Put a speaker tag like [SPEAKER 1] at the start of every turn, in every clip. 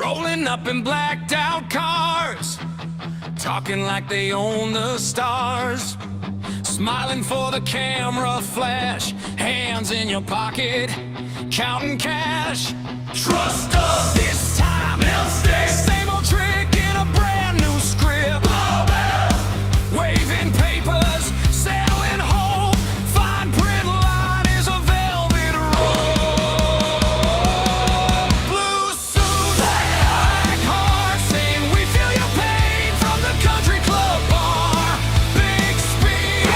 [SPEAKER 1] Rolling up in blacked out cars, talking like they own the stars. Smiling for the camera flash, hands in your pocket, counting cash. Trust us, this time they'll stay. Same old trick in a brand new script. Waving papers, selling hope. Fine print line is a velvet rope. Blue suit, black heart, saying we feel your pain from the country club bar. Big speed,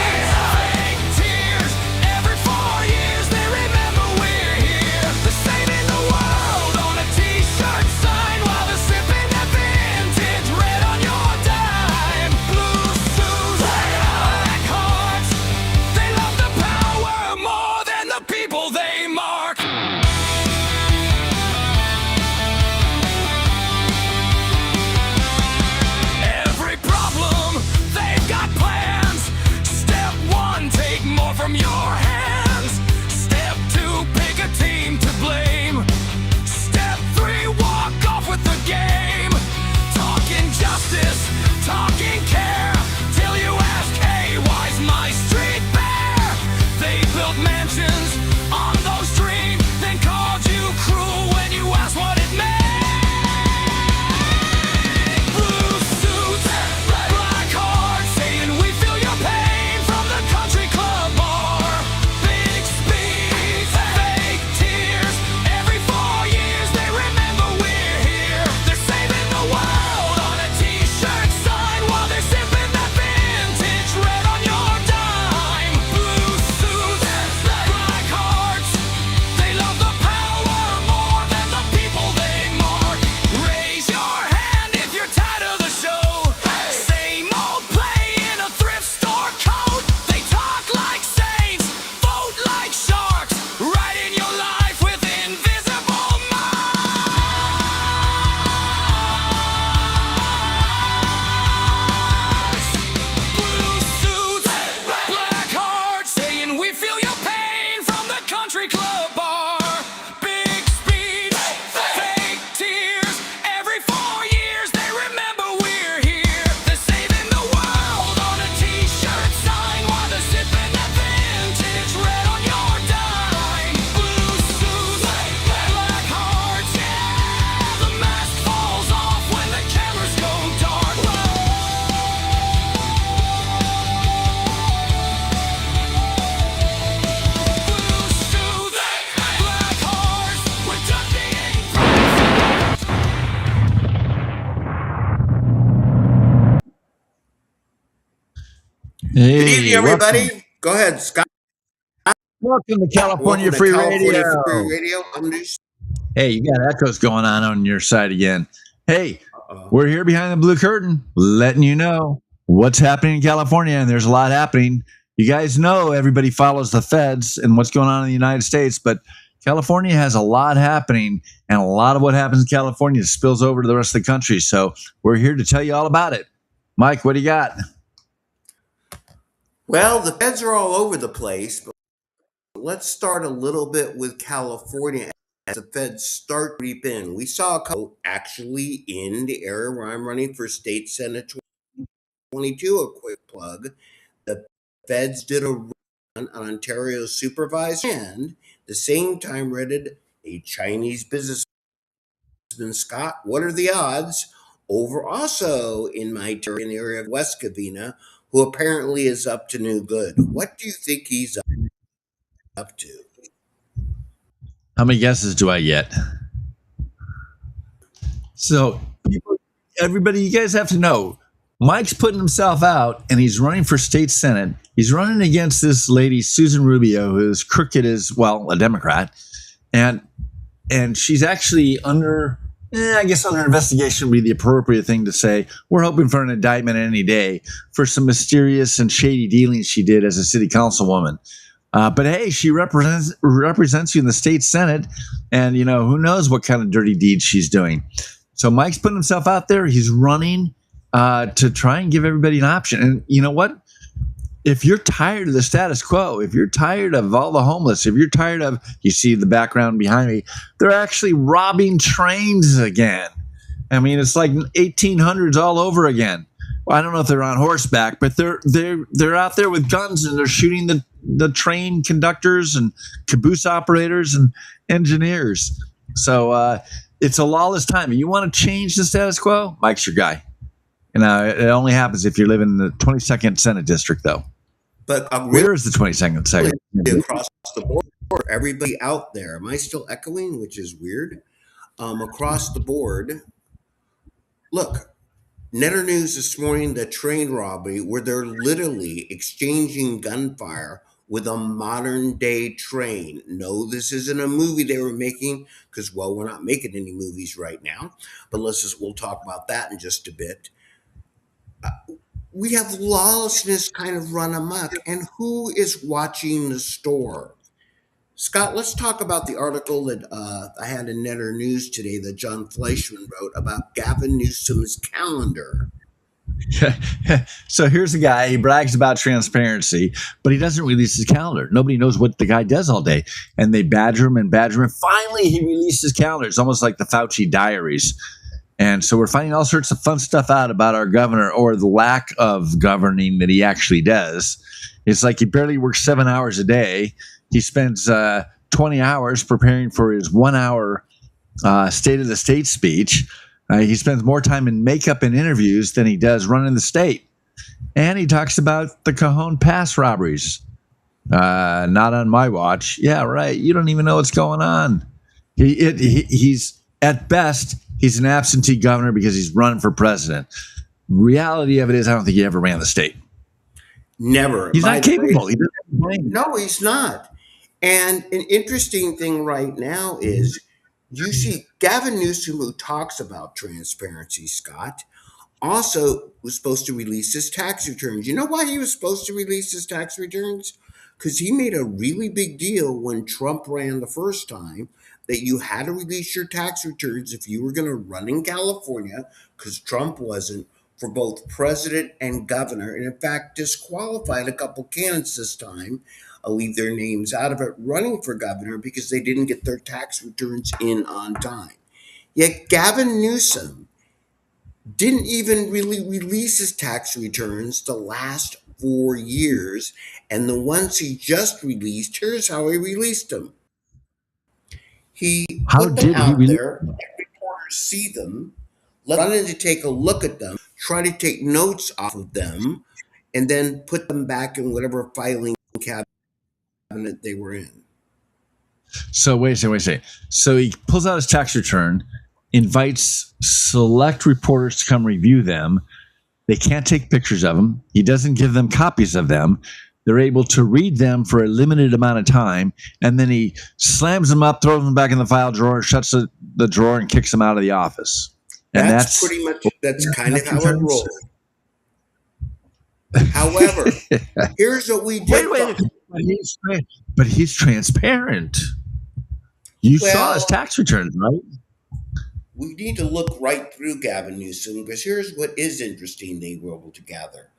[SPEAKER 1] fake tears. Every 4 years they remember we're here. They're saving the world on a t-shirt sign while they're sipping that vintage red on your dime. Blue suits, black hearts, they love the power more than the people they mark. Every problem, they've got plans. Step 1, take more from your hands. Step 2, pick a team to blame. Step 3, walk off with the game. Talking justice, talking care, till you ask, hey, why's my street bare? They built mansions on those dreams, then called you cruel when you asked what it meant. Blue suits, black hearts, saying we feel your pain from the country club bar. Big speed, fake tears. Every 4 years they remember we're here. They're saving the world on a t-shirt sign while they're sipping that vintage red on your dime. Blue suits, black hearts, they love the power more than the people they mark. Raise your hand if you're tired of the show. Same old play in a thrift store coat. They talk like saints, vote like sharks, writing your life with invisible marks. Blue suits, black hearts, saying we feel your pain from the country club bar. Big speed, fake tears. Every 4 years they remember we're here. They're saving the world on a t-shirt sign while they're sipping that vintage red on your dime. Blue suits, black hearts, yeah. The mask falls off when the cameras go dark. Blue suits, black hearts, we're done being
[SPEAKER 2] Good evening,
[SPEAKER 3] Hey,
[SPEAKER 2] everybody. Go ahead, Scott.
[SPEAKER 3] welcome to California
[SPEAKER 2] Welcome to
[SPEAKER 3] Free
[SPEAKER 2] California
[SPEAKER 3] Radio.
[SPEAKER 2] Free Radio. I'm Deuce.
[SPEAKER 3] Hey, you got echoes going on your side again. Hey,
[SPEAKER 2] Uh-oh.
[SPEAKER 3] we're here behind the blue curtain, letting you know what's happening in California, and there's a lot happening. You guys know everybody follows the feds and what's going on in the United States, but California has a lot happening, and a lot of what happens in California spills over to the rest of the country. So we're here to tell you all about it. Mike, what do you got?
[SPEAKER 2] Well, the feds are all over the place, but let's start a little bit with California as the feds start to creep in. We saw a couple actually in the area where I'm running for State Senate 2022. A quick plug. The feds did a run on Ontario's supervised and the same time raided a Chinese businessman. Scott, what are the odds? Over also in my area of West Covina, who apparently is up to no good. What do you think he's up to?
[SPEAKER 3] How many guesses do I get? So, everybody, you guys have to know, Mike's putting himself out, and he's running for state senate. He's running against this lady, Susan Rubio, who's crooked as, well, a Democrat, and she's actually under, I guess under investigation would be the appropriate thing to say. We're hoping for an indictment any day for some mysterious and shady dealings she did as a city councilwoman. But hey, she represents you in the state senate, and you know who knows what kind of dirty deeds she's doing. So Mike's putting himself out there. He's running to try and give everybody an option. And you know what? if you're tired of the status quo, if you're tired of all the homeless, if you're tired of, you see the background behind me, they're actually robbing trains again. I mean, it's like 1800s all over again. Well, I don't know if they're on horseback, but they're out there with guns and they're shooting the train conductors and caboose operators and engineers. So it's a lawless time. And you want to change the status quo? Mike's your guy. It only happens if you live in the 22nd Senate District, though.
[SPEAKER 2] But
[SPEAKER 3] Where is the 22nd Senate?
[SPEAKER 2] across the board, everybody out there, am I still echoing, which is weird? Across the board, look, Netter News this morning, the train robbery where they're literally exchanging gunfire with a modern day train. No, this isn't a movie they were making because, well, we're not making any movies right now, but we'll talk about that in just a bit. We have lawlessness kind of run amok, and who is watching the store? Scott, let's talk about the article that I had in Netter News today that John Fleischman wrote about Gavin Newsom's calendar.
[SPEAKER 3] So here's a guy, he brags about transparency, but he doesn't release his calendar. Nobody knows what the guy does all day. And they badger him and badger him. Finally, he released his calendar. It's almost like the Fauci diaries. And so we're finding all sorts of fun stuff out about our governor, or the lack of governing that he actually does. It's like he barely works 7 hours a day. He spends 20 hours preparing for his 1 hour State of the State speech. He spends more time in makeup and interviews than he does running the state. And he talks about the Cajon Pass robberies. Not on my watch. Yeah, right. You don't even know what's going on. He's, at best, he's an absentee governor because he's running for president. Reality of it is, I don't think he ever ran the state.
[SPEAKER 2] Never.
[SPEAKER 3] He's not capable. He doesn't have the brain.
[SPEAKER 2] No, he's not. And an interesting thing right now is you see Gavin Newsom, who talks about transparency, Scott, also was supposed to release his tax returns. You know why he was supposed to release his tax returns? Because he made a really big deal when Trump ran the first time that you had to release your tax returns if you were going to run in California, because Trump wasn't, for both president and governor, and in fact disqualified a couple candidates this time. I'll leave their names out of it, running for governor because they didn't get their tax returns in on time. Yet Gavin Newsom didn't even really release his tax returns the last 4 years, and the ones he just released, here's how he released them. He
[SPEAKER 3] How
[SPEAKER 2] put
[SPEAKER 3] did
[SPEAKER 2] them
[SPEAKER 3] he
[SPEAKER 2] out
[SPEAKER 3] release
[SPEAKER 2] there, let reporters see them, let them to take a look at them, try to take notes off of them, and then put them back in whatever filing cabinet they were in.
[SPEAKER 3] So wait a second. So he pulls out his tax return, invites select reporters to come review them. They can't take pictures of them. He doesn't give them copies of them. They're able to read them for a limited amount of time, and then he slams them up, throws them back in the file drawer, shuts the drawer, and kicks them out of the office. And
[SPEAKER 2] That's pretty much, that's kind of how it rolls. However, here's what we did.
[SPEAKER 3] Wait. But he's transparent. You saw his tax returns, right?
[SPEAKER 2] We need to look right through Gavin Newsom, because here's what is interesting they were able to gather.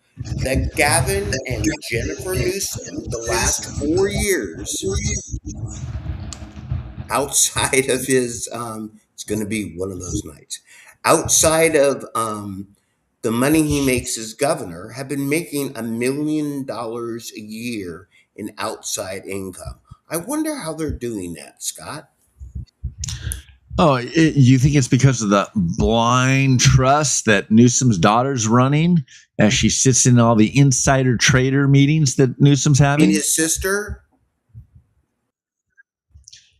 [SPEAKER 2] That Gavin and Jennifer Newsom, the last 4 years, outside of his, it's going to be one of those nights, outside of the money he makes as governor, have been making $1 million a year in outside income. I wonder how they're doing that, Scott.
[SPEAKER 3] Oh, you think it's because of the blind trust that Newsom's daughter's running as she sits in all the insider trader meetings that Newsom's having?
[SPEAKER 2] And his sister?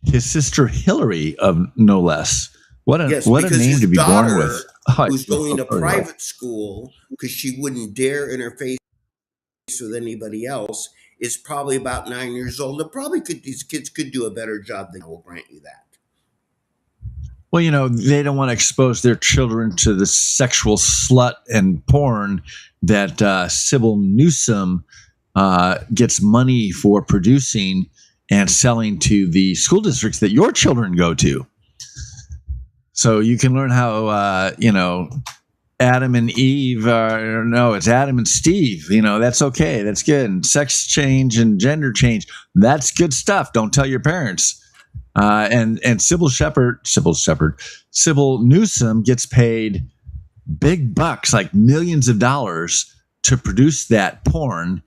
[SPEAKER 3] His sister Hillary, of no less. What a
[SPEAKER 2] Yes,
[SPEAKER 3] name
[SPEAKER 2] because
[SPEAKER 3] to be
[SPEAKER 2] his
[SPEAKER 3] born
[SPEAKER 2] daughter,
[SPEAKER 3] with.
[SPEAKER 2] who's going to private school because she wouldn't dare interface with anybody else, is probably about 9 years old. These kids could do a better job than I will grant you that.
[SPEAKER 3] Well, they don't want to expose their children to the sexual slut and porn that Sybil Newsom gets money for producing and selling to the school districts that your children go to. So you can learn how, Adam and Eve it's Adam and Steve. That's okay. That's good. And sex change and gender change, that's good stuff. Don't tell your parents. And Sybil Newsom gets paid big bucks, like millions of dollars, to produce that porn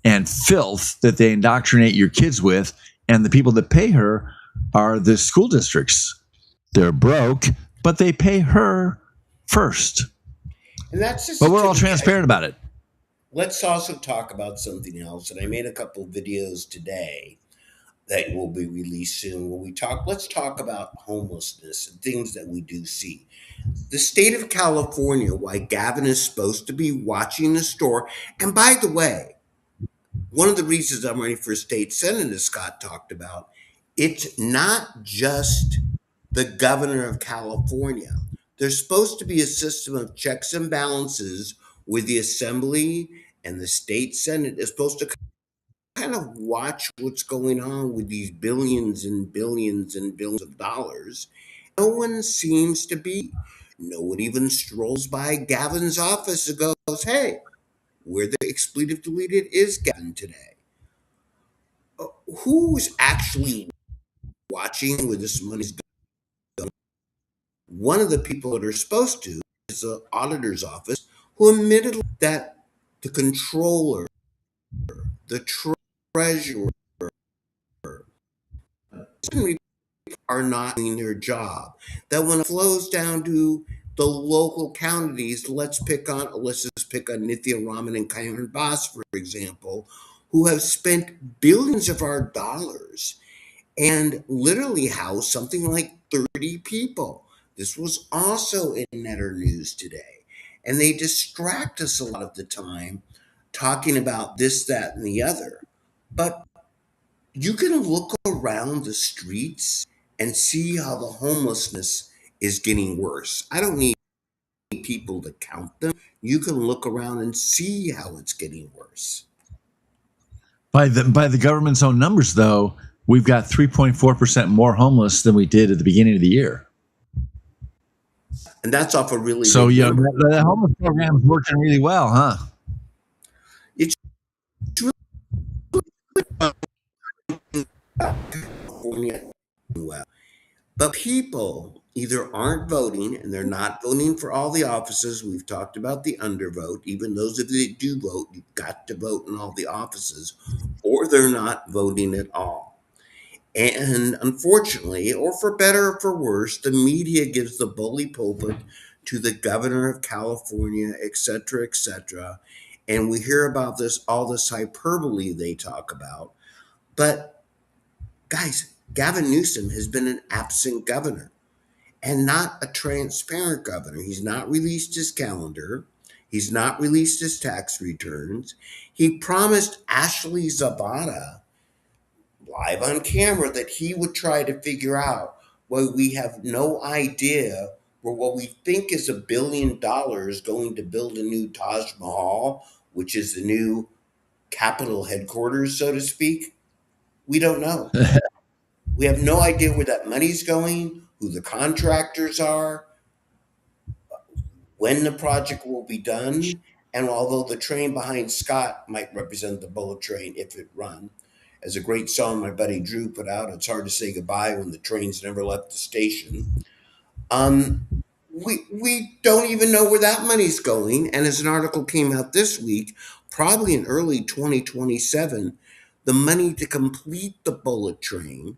[SPEAKER 3] and filth that they indoctrinate your kids with. And the people that pay her are the school districts. They're broke, but they pay her first.
[SPEAKER 2] And that's just
[SPEAKER 3] But we're all transparent about it.
[SPEAKER 2] Let's also talk about something else. And I made a couple videos today that will be released soon when let's talk about homelessness and things that we do see. The state of California, why Gavin is supposed to be watching the store. And by the way, one of the reasons I'm running for state senate, as Scott talked about, it's not just the governor of California. There's supposed to be a system of checks and balances where the assembly and the state senate is supposed to kind of watch what's going on with these billions and billions and billions of dollars. No one seems to be. No one even strolls by Gavin's office and goes, hey, where the expletive deleted is Gavin today? Who's actually watching where this money's going? One of the people that are supposed to is the auditor's office, who admitted that the controller, the treasurer, are not doing their job. That when it flows down to the local counties, let's just pick on Nithya Raman and Karen Bass, for example, who have spent billions of our dollars and literally housed something like 30 people. This was also in Netter News today. And they distract us a lot of the time talking about this, that, and the other. But you can look around the streets and see how the homelessness is getting worse. I don't need people to count them. You can look around and see how it's getting worse.
[SPEAKER 3] By the government's own numbers, though, we've got 3.4% more homeless than we did at the beginning of the year.
[SPEAKER 2] And that's off a really
[SPEAKER 3] So,
[SPEAKER 2] big
[SPEAKER 3] yeah,
[SPEAKER 2] number.
[SPEAKER 3] the homeless program is working really well, huh?
[SPEAKER 2] It's California well. But people either aren't voting, and they're not voting for all the offices. We've talked about the undervote. Even those of you that do vote, you've got to vote in all the offices, or they're not voting at all. And unfortunately, or for better or for worse, the media gives the bully pulpit to the governor of California, et cetera, et cetera. And we hear about all this hyperbole they talk about. But guys, Gavin Newsom has been an absent governor and not a transparent governor. He's not released his calendar. He's not released his tax returns. He promised Ashley Zabata live on camera that he would try to figure out why we have no idea where what we think is $1 billion going to build a new Taj Mahal, which is the new Capitol headquarters, so to speak. We don't know. We have no idea where that money's going, who the contractors are, when the project will be done. And although the train behind Scott might represent the bullet train if it run, as a great song my buddy Drew put out, it's hard to say goodbye when the train's never left the station. We don't even know where that money's going. And as an article came out this week, probably in early 2027, the money to complete the bullet train,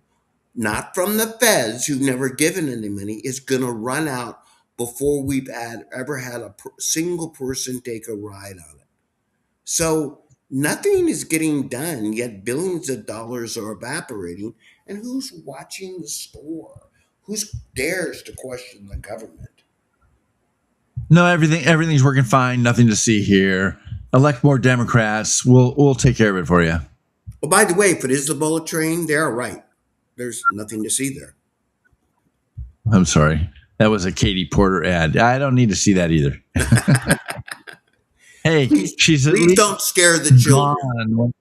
[SPEAKER 2] not from the feds who've never given any money, is going to run out before we've ever had a single person take a ride on it. So nothing is getting done, yet billions of dollars are evaporating. And who's watching the store? Who dares to question the government?
[SPEAKER 3] No, everything's working fine. Nothing to see here. Elect more Democrats. We'll take care of it for you.
[SPEAKER 2] Oh, by the way, if it is the bullet train, they're right. There's nothing to see there.
[SPEAKER 3] I'm sorry. That was a Katie Porter ad. I don't need to see that either. Hey, she's at
[SPEAKER 2] Please
[SPEAKER 3] least
[SPEAKER 2] don't scare the children.
[SPEAKER 3] gone.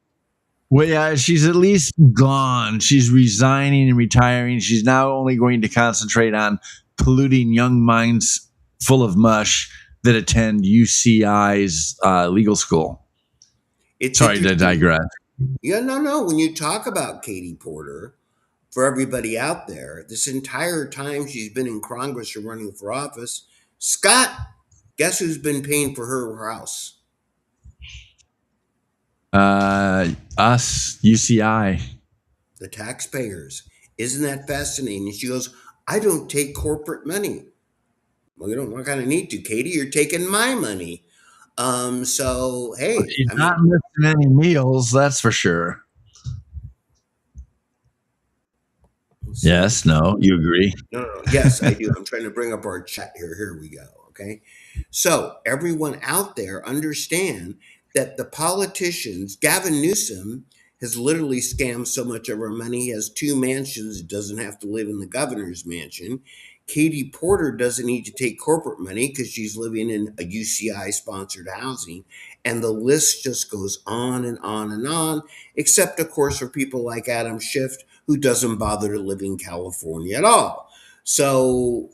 [SPEAKER 3] Well, yeah, she's at least gone. She's resigning and retiring. She's now only going to concentrate on polluting young minds full of mush that attend UCI's legal school.
[SPEAKER 2] It's
[SPEAKER 3] Sorry to digress.
[SPEAKER 2] Yeah, no. When you talk about Katie Porter, for everybody out there, this entire time she's been in Congress or running for office, Scott, guess who's been paying for her house?
[SPEAKER 3] Us, UCI.
[SPEAKER 2] The taxpayers. Isn't that fascinating? And she goes, I don't take corporate money. Well, you don't kind of need to, Katie. You're taking my money. So hey,
[SPEAKER 3] She's
[SPEAKER 2] I
[SPEAKER 3] not
[SPEAKER 2] mean,
[SPEAKER 3] missing any meals, that's for sure. Yes, no, you agree?
[SPEAKER 2] no. Yes, I do. I'm trying to bring up our chat here. Here we go. Okay. So everyone out there understand that the politicians, Gavin Newsom has literally scammed so much of our money. He has two mansions, doesn't have to live in the governor's mansion. Katie Porter doesn't need to take corporate money because she's living in a UCI sponsored housing. And the list just goes on and on and on, except, of course, for people like Adam Schiff, who doesn't bother to live in California at all. So,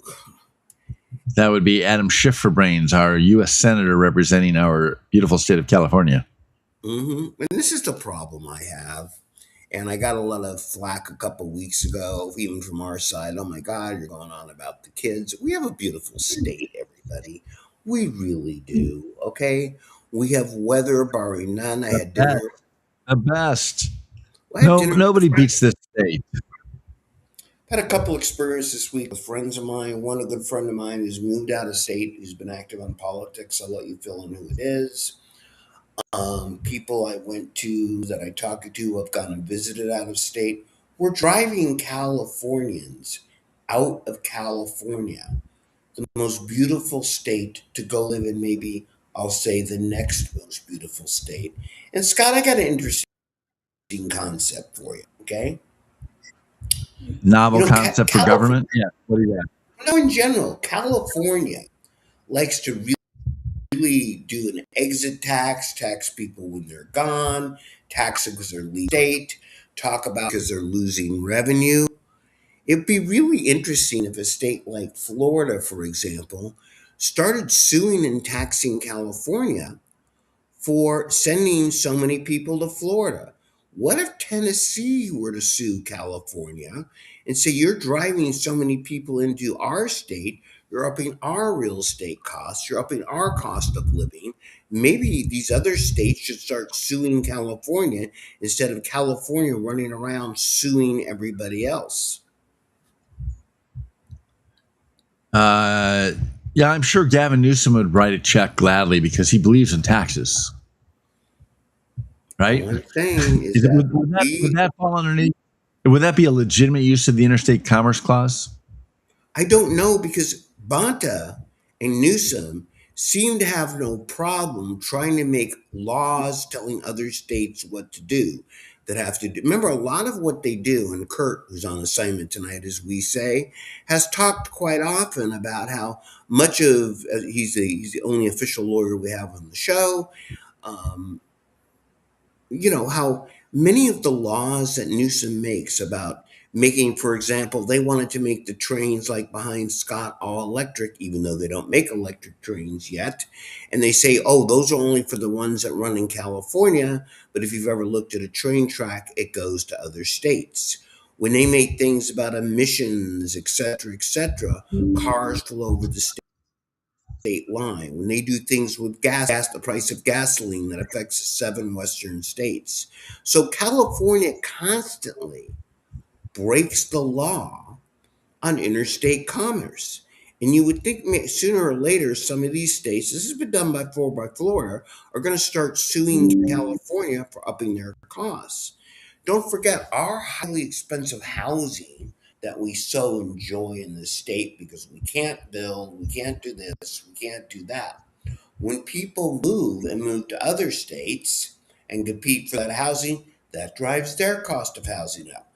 [SPEAKER 3] That would be Adam Schiff for brains, our U.S. Senator representing our beautiful state of California.
[SPEAKER 2] and this is the problem I have. And I got a lot of flack a couple weeks ago, even from our side. Oh my God, you're going on about the kids. We have a beautiful state, everybody. We really do. Okay. We have weather, barring none. I had dinner.
[SPEAKER 3] The best.
[SPEAKER 2] I had
[SPEAKER 3] No,
[SPEAKER 2] dinner
[SPEAKER 3] nobody
[SPEAKER 2] with friends.
[SPEAKER 3] beats this state.
[SPEAKER 2] Had a couple experiences this week with friends of mine. One, a good friend of mine who's moved out of state, who's been active on politics. I'll let you fill in who it is. People I went to that I talked to have gone and visited out of state. We're driving Californians out of California, the most beautiful state to go live in, maybe I'll say the next most beautiful state. And Scott, I got an interesting concept for you, okay?
[SPEAKER 3] Novel
[SPEAKER 2] You know,
[SPEAKER 3] concept for government. Yeah. What do you got?
[SPEAKER 2] No, in general, California likes to really do an exit tax people when they're gone, tax them because they're leaving state, talk about because they're losing revenue. It'd be really interesting if a state like Florida, for example, started suing and taxing California for sending so many people to Florida. What if Tennessee were to sue California and say, you're driving so many people into our state, you're upping our real estate costs, you're upping our cost of living. Maybe these other states should start suing California instead of California running around suing everybody else.
[SPEAKER 3] Yeah, I'm sure Gavin Newsom would write a check gladly because he believes in taxes. Right?
[SPEAKER 2] What I'm saying is
[SPEAKER 3] Would that fall underneath? Would that be a legitimate use of the Interstate Commerce Clause?
[SPEAKER 2] I don't know, because Bonta and Newsom seem to have no problem trying to make laws telling other states what to do that have to do. Remember, a lot of what they do, and Kurt, who's on assignment tonight, as we say, has talked quite often about how much of he's the only official lawyer we have on the show. Um, how many of the laws that Newsom makes about making, for example, they wanted to make the trains like behind Scott all electric, even though they don't make electric trains yet. And they say, oh, those are only for the ones that run in California. But if you've ever looked at a train track, it goes to other states. When they make things about emissions, et cetera, cars flew over the state line. When they do things with gas, the price of gasoline that affects 7 western states. So California constantly breaks the law on interstate commerce. And you would think sooner or later some of these states, this has been done by Florida, are going to start suing California for upping their costs. Don't forget our highly expensive housing that we so enjoy in this state, because we can't build, we can't do this, we can't do that. When people move to other states and compete for that housing, that drives their cost of housing up.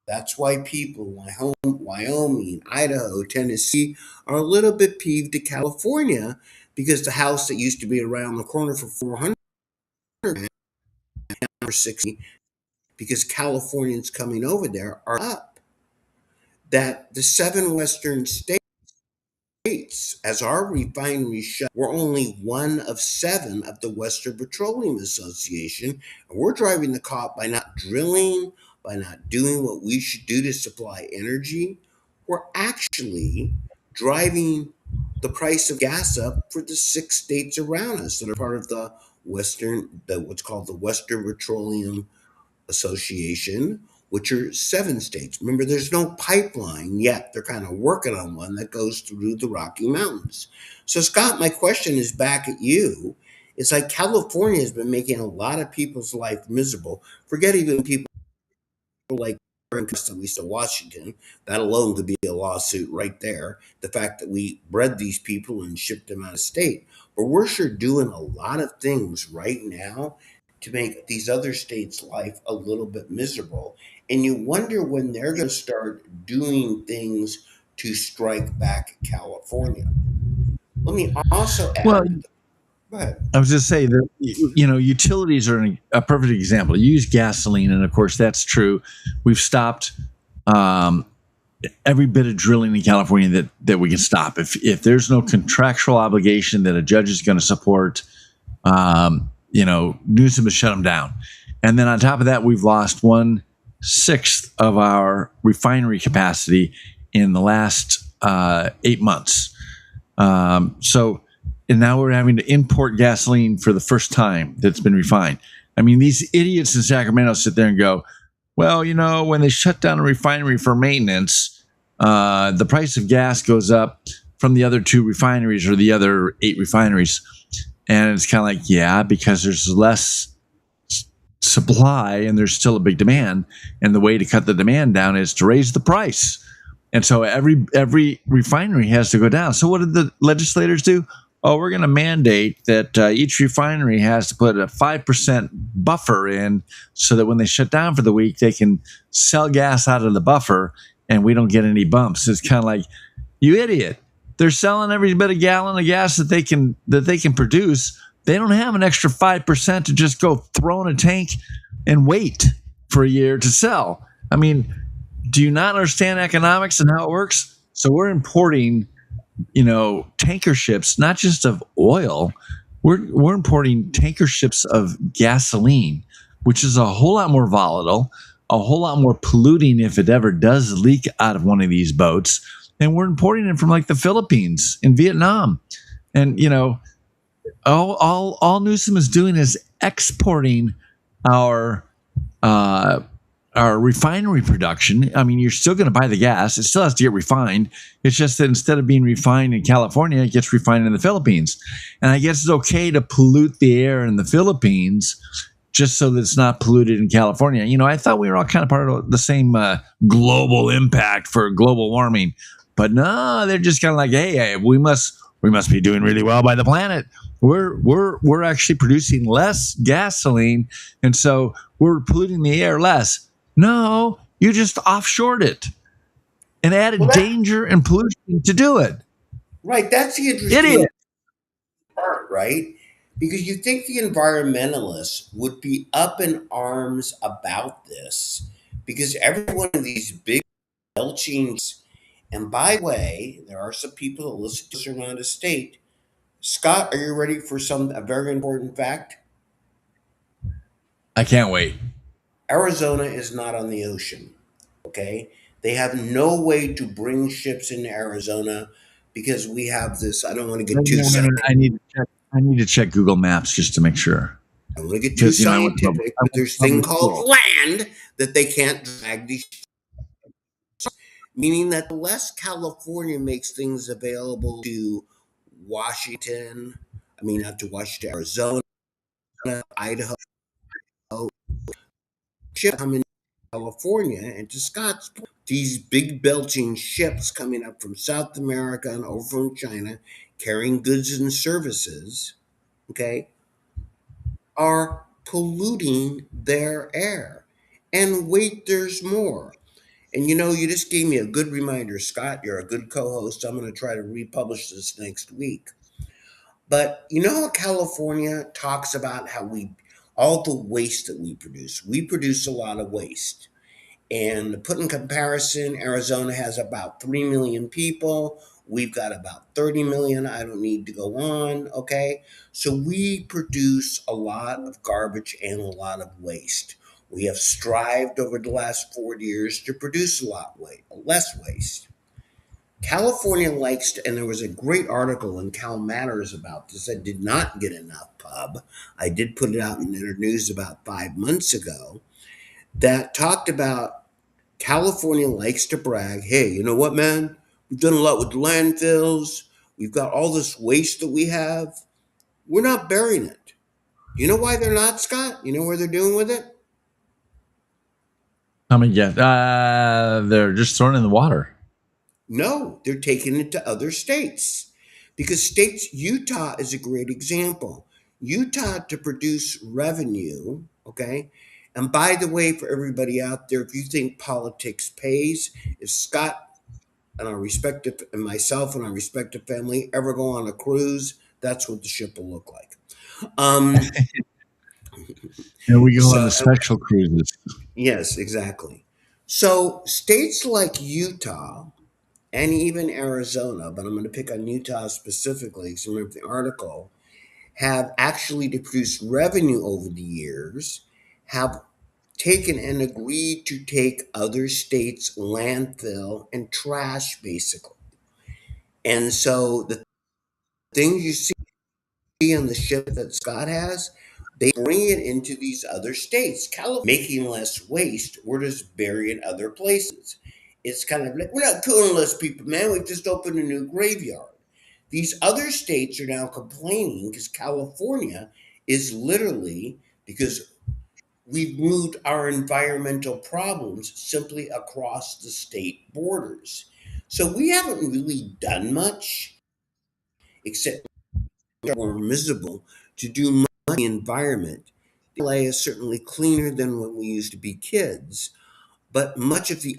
[SPEAKER 2] That's why people in Wyoming, Idaho, Tennessee are a little bit peeved at California, because the house that used to be around the corner for 400 or 60, because Californians coming over there are up. That the 7 western states, as our refineries shut, we're only one of 7 of the Western Petroleum Association, and we're driving the cop by not drilling, by not doing what we should do to supply energy, we're actually driving the price of gas up for the 6 states around us that are part of what's called the Western Petroleum Association, which are 7 states. Remember, there's no pipeline yet. They're kind of working on one that goes through the Rocky Mountains. So, Scott, my question is back at you. It's like California has been making a lot of people's life miserable. Forget even people like at least in Washington. That alone could be a lawsuit right there. The fact that we bred these people and shipped them out of state. But we're sure doing a lot of things right now to make these other states' life a little bit miserable. And you wonder when they're going to start doing things to strike back at California. Let me also
[SPEAKER 3] Well,
[SPEAKER 2] add, go ahead.
[SPEAKER 3] I was just saying that utilities are a perfect example. You use gasoline, and of course that's true. We've stopped every bit of drilling in California that we can stop. If there's no contractual obligation that a judge is going to support, Newsom has shut them down. And then on top of that, we've lost 1/6 of our refinery capacity in the last 8 months. And now we're having to import gasoline for the first time that's been refined. I mean, these idiots in Sacramento sit there and go, well, when they shut down a refinery for maintenance, the price of gas goes up from the other 2 refineries or the other 8 refineries. And it's kind of like, yeah, because there's less supply and there's still a big demand. And the way to cut the demand down is to raise the price. And so every refinery has to go down. So what did the legislators do? Oh, we're going to mandate that each refinery has to put a 5% buffer in so that when they shut down for the week, they can sell gas out of the buffer and we don't get any bumps. It's kind of like, you idiot. They're selling every bit of gallon of gas that they can produce. They don't have an extra 5% to just go throw in a tank and wait for a year to sell. I mean, do you not understand economics and how it works? So we're importing tanker ships, not just of oil. We're importing tanker ships of gasoline, which is a whole lot more volatile, a whole lot more polluting if it ever does leak out of one of these boats. And we're importing it from like the Philippines and Vietnam. And all Newsom is doing is exporting our refinery production. I mean, you're still going to buy the gas. It still has to get refined. It's just that instead of being refined in California, it gets refined in the Philippines. And I guess it's okay to pollute the air in the Philippines just so that it's not polluted in California. I thought we were all kind of part of the same global impact for global warming. But no, they're just kind of like, hey, we must be doing really well by the planet. We're actually producing less gasoline, and so we're polluting the air less. No, you just offshored it and added danger and pollution to do it.
[SPEAKER 2] Right, that's the interesting
[SPEAKER 3] Idiot.
[SPEAKER 2] part, right? Because you think the environmentalists would be up in arms about this because every one of these big belching, and by the way, there are some people that listen to us around the state. Scott, are you ready for a very important fact?
[SPEAKER 3] I can't wait.
[SPEAKER 2] Arizona is not on the ocean. Okay, they have no way to bring ships into Arizona because we have this. I don't want to get too
[SPEAKER 3] I need to check Google Maps just to make sure.
[SPEAKER 2] I don't want to get too scientific, but there's a thing called land that they can't drag these. Meaning that unless California makes things available to Washington, not to Washington, Arizona, Idaho, ships coming to California and to Scott's point, these big belching ships coming up from South America and over from China, carrying goods and services, okay, are polluting their air. And wait, there's more. And you just gave me a good reminder, Scott. You're a good co host. I'm going to try to republish this next week. But how California talks about all the waste that we produce a lot of waste. And to put in comparison, Arizona has about 3 million people. We've got about 30 million. I don't need to go on. Okay. So we produce a lot of garbage and a lot of waste. We have strived over the last 40 years to produce less waste. California likes to, and there was a great article in Cal Matters about this that did not get enough pub. I did put it out in the news about 5 months ago that talked about California likes to brag, hey, you know what, man? We've done a lot with landfills. We've got all this waste that we have. We're not burying it. You know why they're not, Scott? You know what they're doing with it?
[SPEAKER 3] I mean, yeah, they're just throwing it in the water.
[SPEAKER 2] No, they're taking it to other states. Because Utah is a great example. Utah, to produce revenue, okay? And by the way, for everybody out there, if you think politics pays, if Scott and our respective, and myself and our respective family ever go on a cruise, that's what the ship will look like. Um,
[SPEAKER 3] And we go on
[SPEAKER 2] so,
[SPEAKER 3] the special cruises.
[SPEAKER 2] yes, exactly. So states like Utah and even Arizona, but I'm going to pick on Utah specifically because remember the article, have actually to produce revenue over the years, have taken and agreed to take other states' landfill and trash, basically. And so the things you see on the ship that Scott has, they bring it into these other states. California making less waste, we're just burying other places. It's kind of like we're not killing less people, man. We've just opened a new graveyard. These other states are now complaining because California is literally because we've moved our environmental problems simply across the state borders. So we haven't really done much except we're miserable to do much in the environment. LA is certainly cleaner than when we used to be kids, but much of the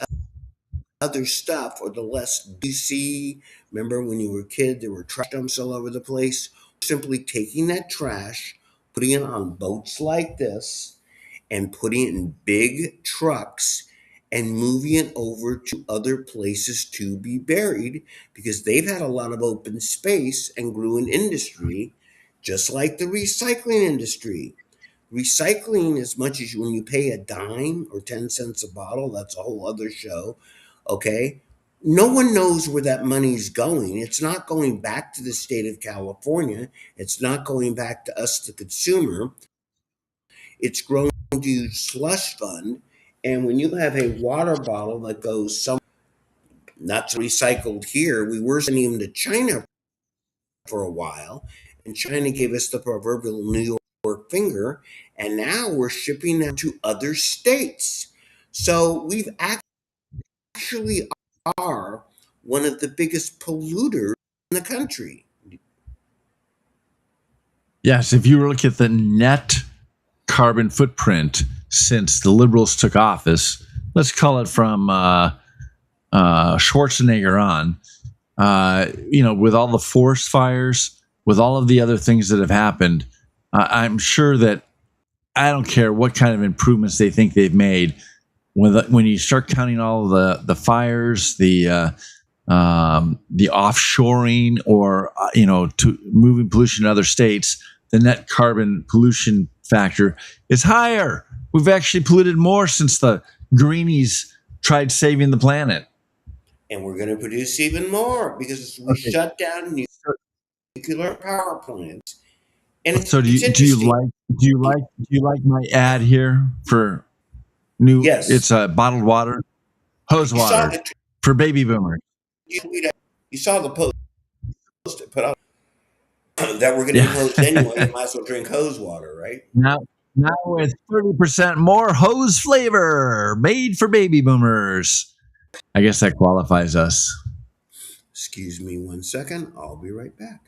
[SPEAKER 2] other stuff or the less you see, remember when you were a kid, there were trash dumps all over the place. Simply taking that trash, putting it on boats like this, and putting it in big trucks and moving it over to other places to be buried because they've had a lot of open space and grew an industry just like the recycling industry. Recycling, as much as when you pay a dime or 10 cents a bottle, that's a whole other show. Okay. No one knows where that money's going. It's not going back to the state of California. It's not going back to us, the consumer. It's grown to slush fund. And when you have a water bottle that goes some not recycled here, we were sending them to China for a while, and China gave us the proverbial New York finger, and now we're shipping them to other states. So we've actually are one of the biggest polluters in the country.
[SPEAKER 3] Yes, if you look at the net carbon footprint since the liberals took office, let's call it from Schwarzenegger on, with all the forest fires, with all of the other things that have happened, I'm sure that I don't care what kind of improvements they think they've made. When you start counting all of the fires, the offshoring, or to moving pollution to other states, the net carbon pollution factor is higher. We've actually polluted more since the greenies tried saving the planet.
[SPEAKER 2] And we're going to produce even more because we shut down nuclear power plants. And
[SPEAKER 3] so do you like my ad here for new?
[SPEAKER 2] Yes,
[SPEAKER 3] it's bottled water, hose water for baby boomers.
[SPEAKER 2] You saw the post put out that we're going to be closed anyway. You might as well drink hose water, right?
[SPEAKER 3] Now with 30% more hose flavor, made for baby boomers. I guess that qualifies us.
[SPEAKER 2] Excuse me 1 second. I'll be right back.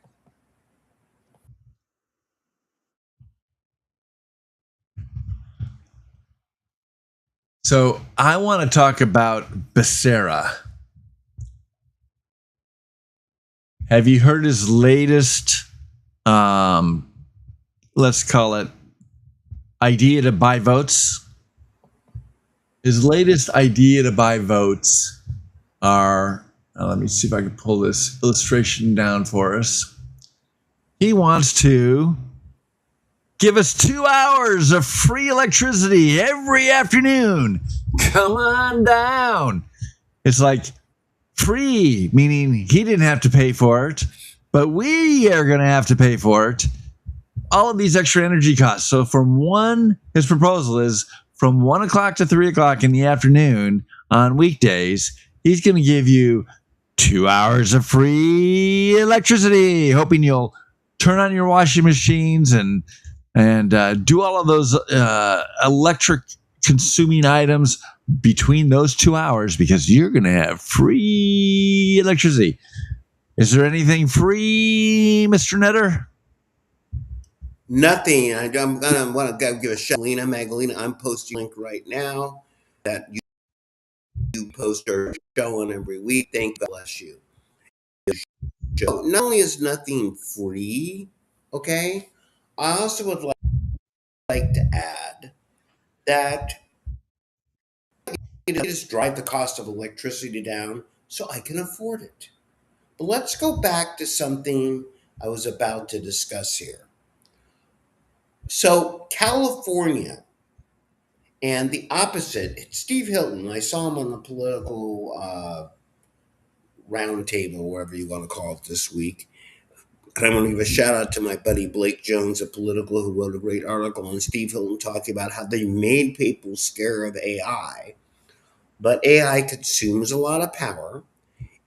[SPEAKER 3] So I want to talk about Becerra. Have you heard his latest, let's call it, idea to buy votes? His latest idea to buy votes are, let me see if I can pull this illustration down for us. He wants to Give us 2 hours of free electricity every afternoon. Come on down. It's like free, meaning he didn't have to pay for it, but we are going to have to pay for it. All of these extra energy costs. So his proposal is from 1 o'clock to 3 o'clock in the afternoon on weekdays, he's going to give you 2 hours of free electricity, hoping you'll turn on your washing machines and do all of those electric consuming items between those 2 hours because you're going to have free electricity. Is there anything free, Mr. Netter?
[SPEAKER 2] Nothing. I'm gonna want to give a shout, Magdalena. I'm posting a link right now that you post or showing every week. Thank God bless you. Not only is nothing free, okay, I also would like to add that just drive the cost of electricity down so I can afford it. But let's go back to something I was about to discuss here. So California and the opposite, it's Steve Hilton. I saw him on the political roundtable, whatever you want to call it, this week. And I want to give a shout out to my buddy Blake Jones at Political, who wrote a great article on Steve Hilton talking about how they made people scared of AI. But AI consumes a lot of power.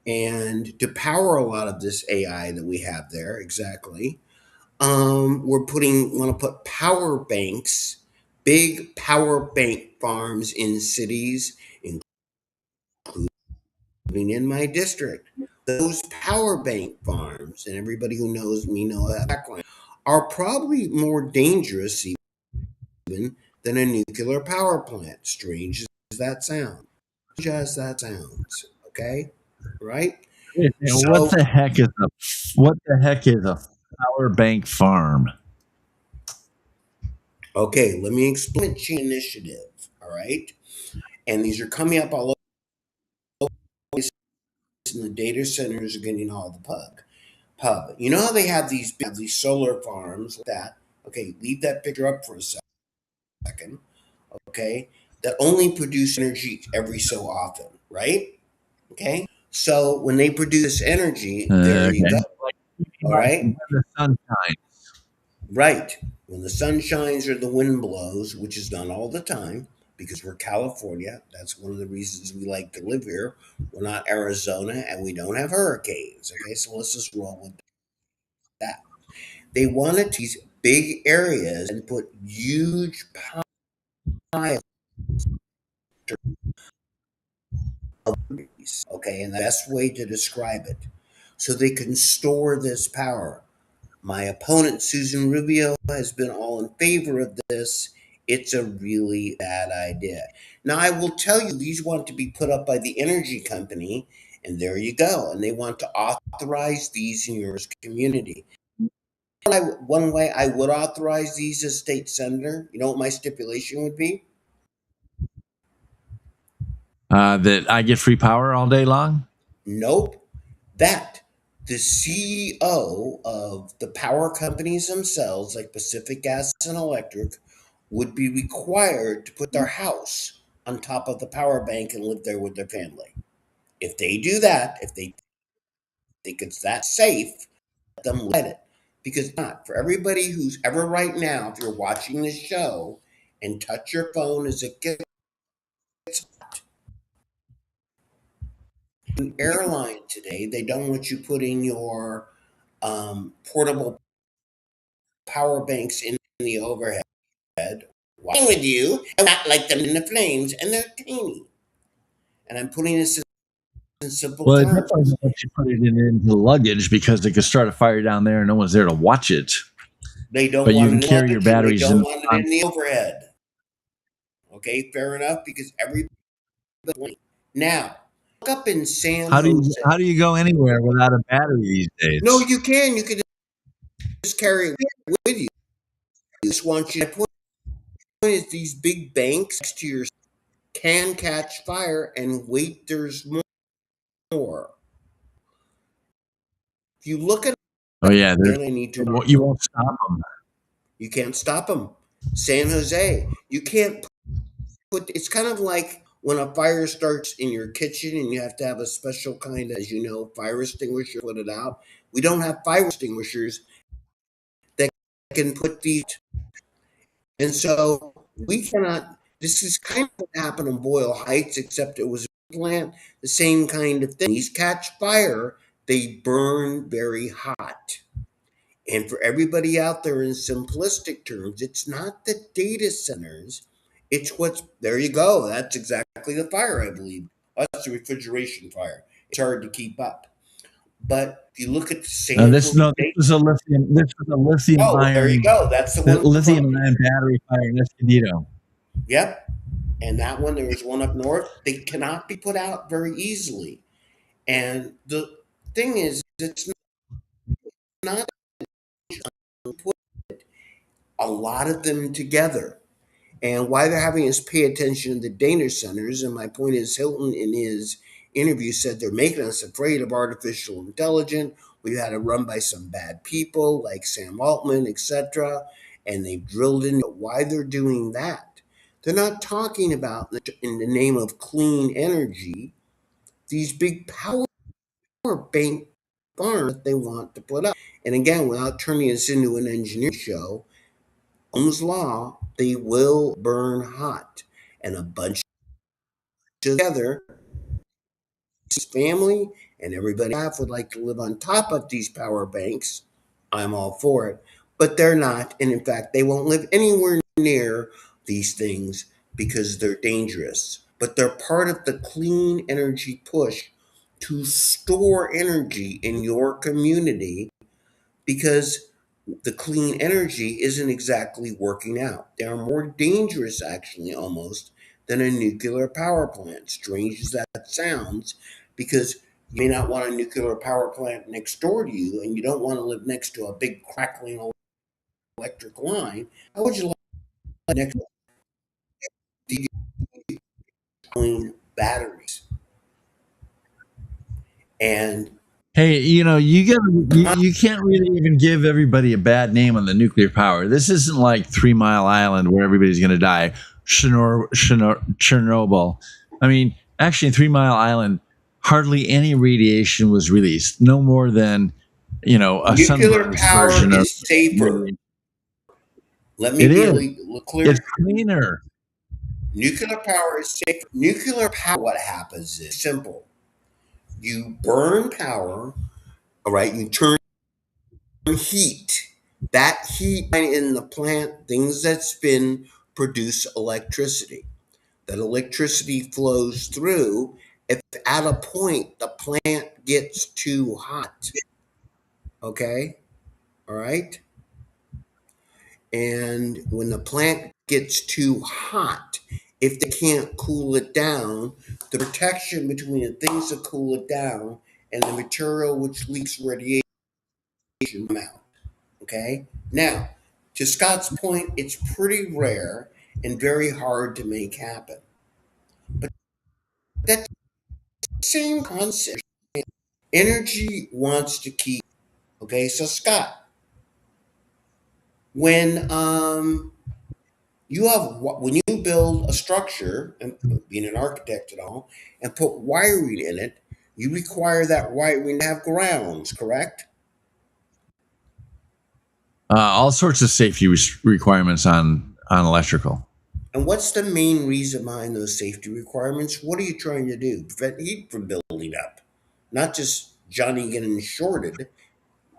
[SPEAKER 2] And to power a lot of this AI that we have there, exactly, want to put power banks, big power bank farms in cities, including in my district. Those power bank farms, and everybody who knows me know that background, are probably more dangerous even than a nuclear power plant. Strange as that sounds. Okay, right? So,
[SPEAKER 3] What the heck is a power bank farm?
[SPEAKER 2] okay, let me explain the initiative. All right, and these are coming up all over, and the data centers are getting all the pub. You know how they have these solar farms like that? Okay, leave that picture up for a second. Okay, that only produce energy every so often, right? Okay, so when they produce energy, there you go. All right,
[SPEAKER 3] When the sun shines.
[SPEAKER 2] right. When the sun shines or the wind blows, which is not all the time, because we're California. That's one of the reasons we like to live here. We're not Arizona, and we don't have hurricanes. Okay, so let's just roll with that. They wanted these big areas and put huge piles. Okay, and the best way to describe it, so they can store this power. My opponent, Susan Rubio, has been all in favor of this. It's a really bad idea. Now, I will tell you, these want to be put up by the energy company, and there you go. And they want to authorize these in your community. One way I would authorize these as state senator, you know what my stipulation would be?
[SPEAKER 3] That I get free power all day long?
[SPEAKER 2] Nope. That the CEO of the power companies themselves, like Pacific Gas and Electric, would be required to put their house on top of the power bank and live there with their family. If they do that, if they think it's that safe, let them let it. Because not for everybody who's ever right now, if you're watching this show and touch your phone as it gets an airline today, they don't want you putting your portable power banks in the overhead. What's with you? I not like them in the flames, and they're tiny. And I'm putting this in simple
[SPEAKER 3] Well, it
[SPEAKER 2] terms.
[SPEAKER 3] definitely don't let you put it into luggage because they could start a fire down there and no one's there to watch it.
[SPEAKER 2] They don't
[SPEAKER 3] But you
[SPEAKER 2] want
[SPEAKER 3] can
[SPEAKER 2] it in
[SPEAKER 3] carry your
[SPEAKER 2] luggage, and they
[SPEAKER 3] batteries
[SPEAKER 2] don't
[SPEAKER 3] in.
[SPEAKER 2] want it in the overhead. Okay, fair enough, because everybody. Now, look up in San
[SPEAKER 3] How
[SPEAKER 2] Jose.
[SPEAKER 3] do you go anywhere without a battery these days?
[SPEAKER 2] No, you can. You can just carry it with you. I just want you to put is these big banks next to your can catch fire, and wait, there's more. If you look at
[SPEAKER 3] Oh yeah,
[SPEAKER 2] it, I need to.
[SPEAKER 3] you won't stop them.
[SPEAKER 2] You can't stop them. San Jose, you can't put. It's kind of like when a fire starts in your kitchen and you have to have a special kind of, as you know, fire extinguisher to put it out. We don't have fire extinguishers that can put these, and so we cannot. This is kind of what happened in Boyle Heights, except it was a plant, the same kind of thing. These catch fire, they burn very hot. And for everybody out there in simplistic terms, it's not the data centers. It's what's there you go. That's exactly the fire, I believe. That's the refrigeration fire. It's hard to keep up. But if you look at the
[SPEAKER 3] This
[SPEAKER 2] samples,
[SPEAKER 3] no, this was a lithium. This was a lithium
[SPEAKER 2] oh, there you
[SPEAKER 3] iron,
[SPEAKER 2] go. That's the one.
[SPEAKER 3] lithium ion battery fire in Escondido.
[SPEAKER 2] Yep. And that one, there was one up north. They cannot be put out very easily. And the thing is, it's not put a lot of them together. And why they're having us pay attention to the data centers, and my point is, Hilton in his interview said they're making us afraid of artificial intelligence. We've had it run by some bad people like Sam Altman, etc. And they've drilled into why they're doing that. They're not talking about, in the name of clean energy, these big power bank farms that they want to put up. And again, without turning this into an engineering show, Ohm's law, they will burn hot. And a bunch together, his family and everybody else would like to live on top of these power banks. I'm all for it. But they're not. And in fact, they won't live anywhere near these things because they're dangerous. But they're part of the clean energy push to store energy in your community because the clean energy isn't exactly working out. They are more dangerous, actually, almost, than a nuclear power plant, strange as that sounds, because you may not want a nuclear power plant next door to you, and you don't want to live next to a big crackling electric line. How would you like next to clean batteries? And
[SPEAKER 3] Hey, you can't really even give everybody a bad name on the nuclear power. This isn't like 3 Mile Island where everybody's going to die. Chernobyl. I mean, actually, in 3 Mile Island, hardly any radiation was released. No more than a
[SPEAKER 2] nuclear
[SPEAKER 3] sunburst
[SPEAKER 2] power
[SPEAKER 3] version of.
[SPEAKER 2] is safer. Let me
[SPEAKER 3] It
[SPEAKER 2] be
[SPEAKER 3] is.
[SPEAKER 2] clear.
[SPEAKER 3] It's cleaner.
[SPEAKER 2] Nuclear power is safer. Nuclear power, what happens is simple. You burn power, all right, you turn heat. That heat in the plant, things that spin, produce electricity. That electricity flows through. If at a point the plant gets too hot, okay, all right, and when the plant gets too hot, if they can't cool it down, the protection between the things that cool it down and the material which leaks radiation come out. Okay? Now, to Scott's point, it's pretty rare and very hard to make happen. But that same concept, energy wants to keep. Okay, so Scott, when when you build a structure, and being an architect and all, and put wiring in it, you require that wiring to have grounds, correct?
[SPEAKER 3] All sorts of safety requirements on electrical.
[SPEAKER 2] And what's the main reason behind those safety requirements? What are you trying to do? Prevent heat from building up, not just Johnny getting shorted.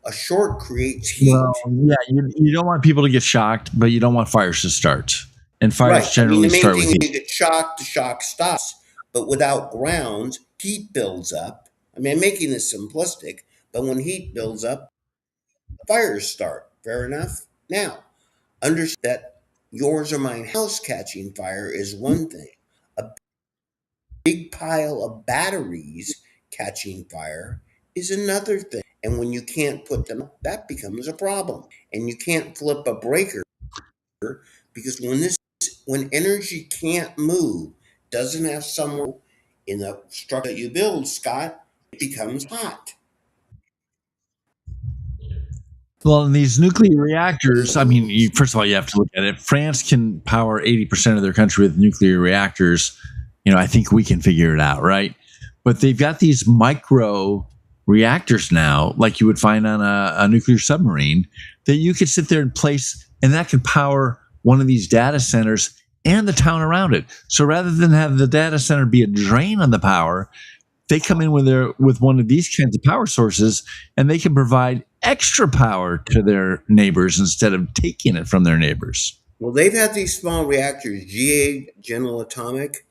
[SPEAKER 2] A short creates heat.
[SPEAKER 3] Well, yeah, you don't want people to get shocked, but you don't want fires to start. And fires
[SPEAKER 2] Right.
[SPEAKER 3] generally
[SPEAKER 2] The main
[SPEAKER 3] start
[SPEAKER 2] thing
[SPEAKER 3] with
[SPEAKER 2] is
[SPEAKER 3] heat.
[SPEAKER 2] you get shocked, the shock stops. But without grounds, heat builds up. I mean, I'm making this simplistic, but when heat builds up, fires start. Fair enough? Now, understand that yours or mine house catching fire is one thing. A big pile of batteries catching fire is another thing. And when you can't put them up, that becomes a problem. And you can't flip a breaker because when energy can't move, doesn't have somewhere in the structure that you build, Scott, it becomes hot.
[SPEAKER 3] Well, in these nuclear reactors, I mean, first of all, you have to look at it. France can power 80% of their country with nuclear reactors. I think we can figure it out, right? But they've got these micro reactors now, like you would find on a nuclear submarine, that you could sit there and place, and that could power one of these data centers and the town around it. So rather than have the data center be a drain on the power, they come in with one of these kinds of power sources, and they can provide extra power to their neighbors instead of taking it from their neighbors.
[SPEAKER 2] Well, they've had these small reactors, GA General Atomic,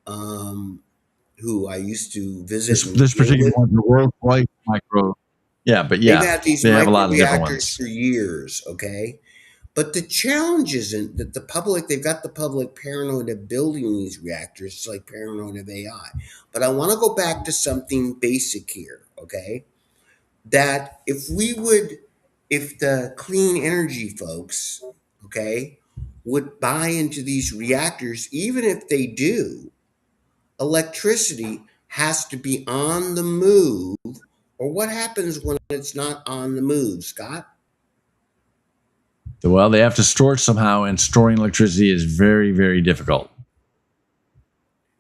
[SPEAKER 2] who I used to visit and
[SPEAKER 3] This
[SPEAKER 2] deal
[SPEAKER 3] particular
[SPEAKER 2] with.
[SPEAKER 3] one, the World Life Micro, yeah, but
[SPEAKER 2] They've had these
[SPEAKER 3] they have a
[SPEAKER 2] micro
[SPEAKER 3] lot of different
[SPEAKER 2] reactors
[SPEAKER 3] ones.
[SPEAKER 2] for years, okay? But the challenge isn't that they've got the public paranoid of building these reactors, it's like paranoid of AI. But I want to go back to something basic here, okay? That if the clean energy folks, okay, would buy into these reactors, even if they do, electricity has to be on the move. Or what happens when it's not on the move, Scott?
[SPEAKER 3] Well, they have to store it somehow, and storing electricity is very, very difficult.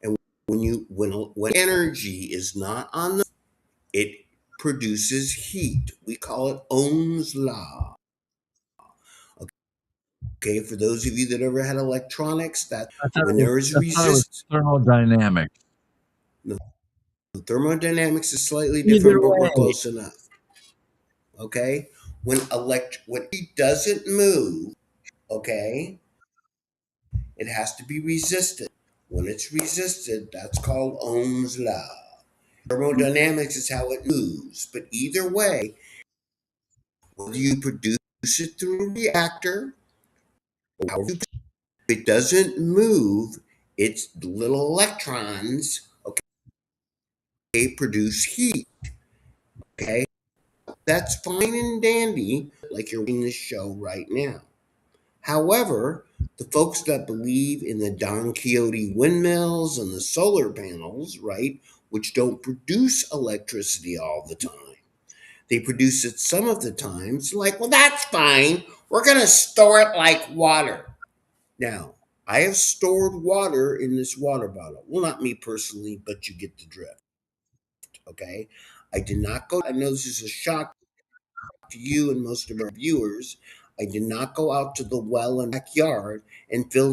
[SPEAKER 2] And when energy is not on the, it produces heat. We call it Ohm's law. Okay, for those of you that ever had electronics, that when there is
[SPEAKER 3] I thought it was
[SPEAKER 2] resistance,
[SPEAKER 3] thermodynamics.
[SPEAKER 2] no, thermodynamics is slightly
[SPEAKER 3] Either
[SPEAKER 2] different, but we're
[SPEAKER 3] way,
[SPEAKER 2] close enough. Okay, when heat doesn't move, okay, it has to be resisted. When it's resisted, that's called Ohm's law. Thermodynamics is how it moves. But either way, whether you produce it through a reactor or however if it doesn't move, its little electrons, okay, produce heat. Okay? That's fine and dandy, like you're in this show right now. However, the folks that believe in the Don Quixote windmills and the solar panels, right, which don't produce electricity all the time, they produce it some of the times, like, well, that's fine. We're going to store it like water. Now, I have stored water in this water bottle. Well, not me personally, but you get the drift. Okay. I did not go, I know this is a shock to you and most of our viewers. I did not go out to the well and backyard and fill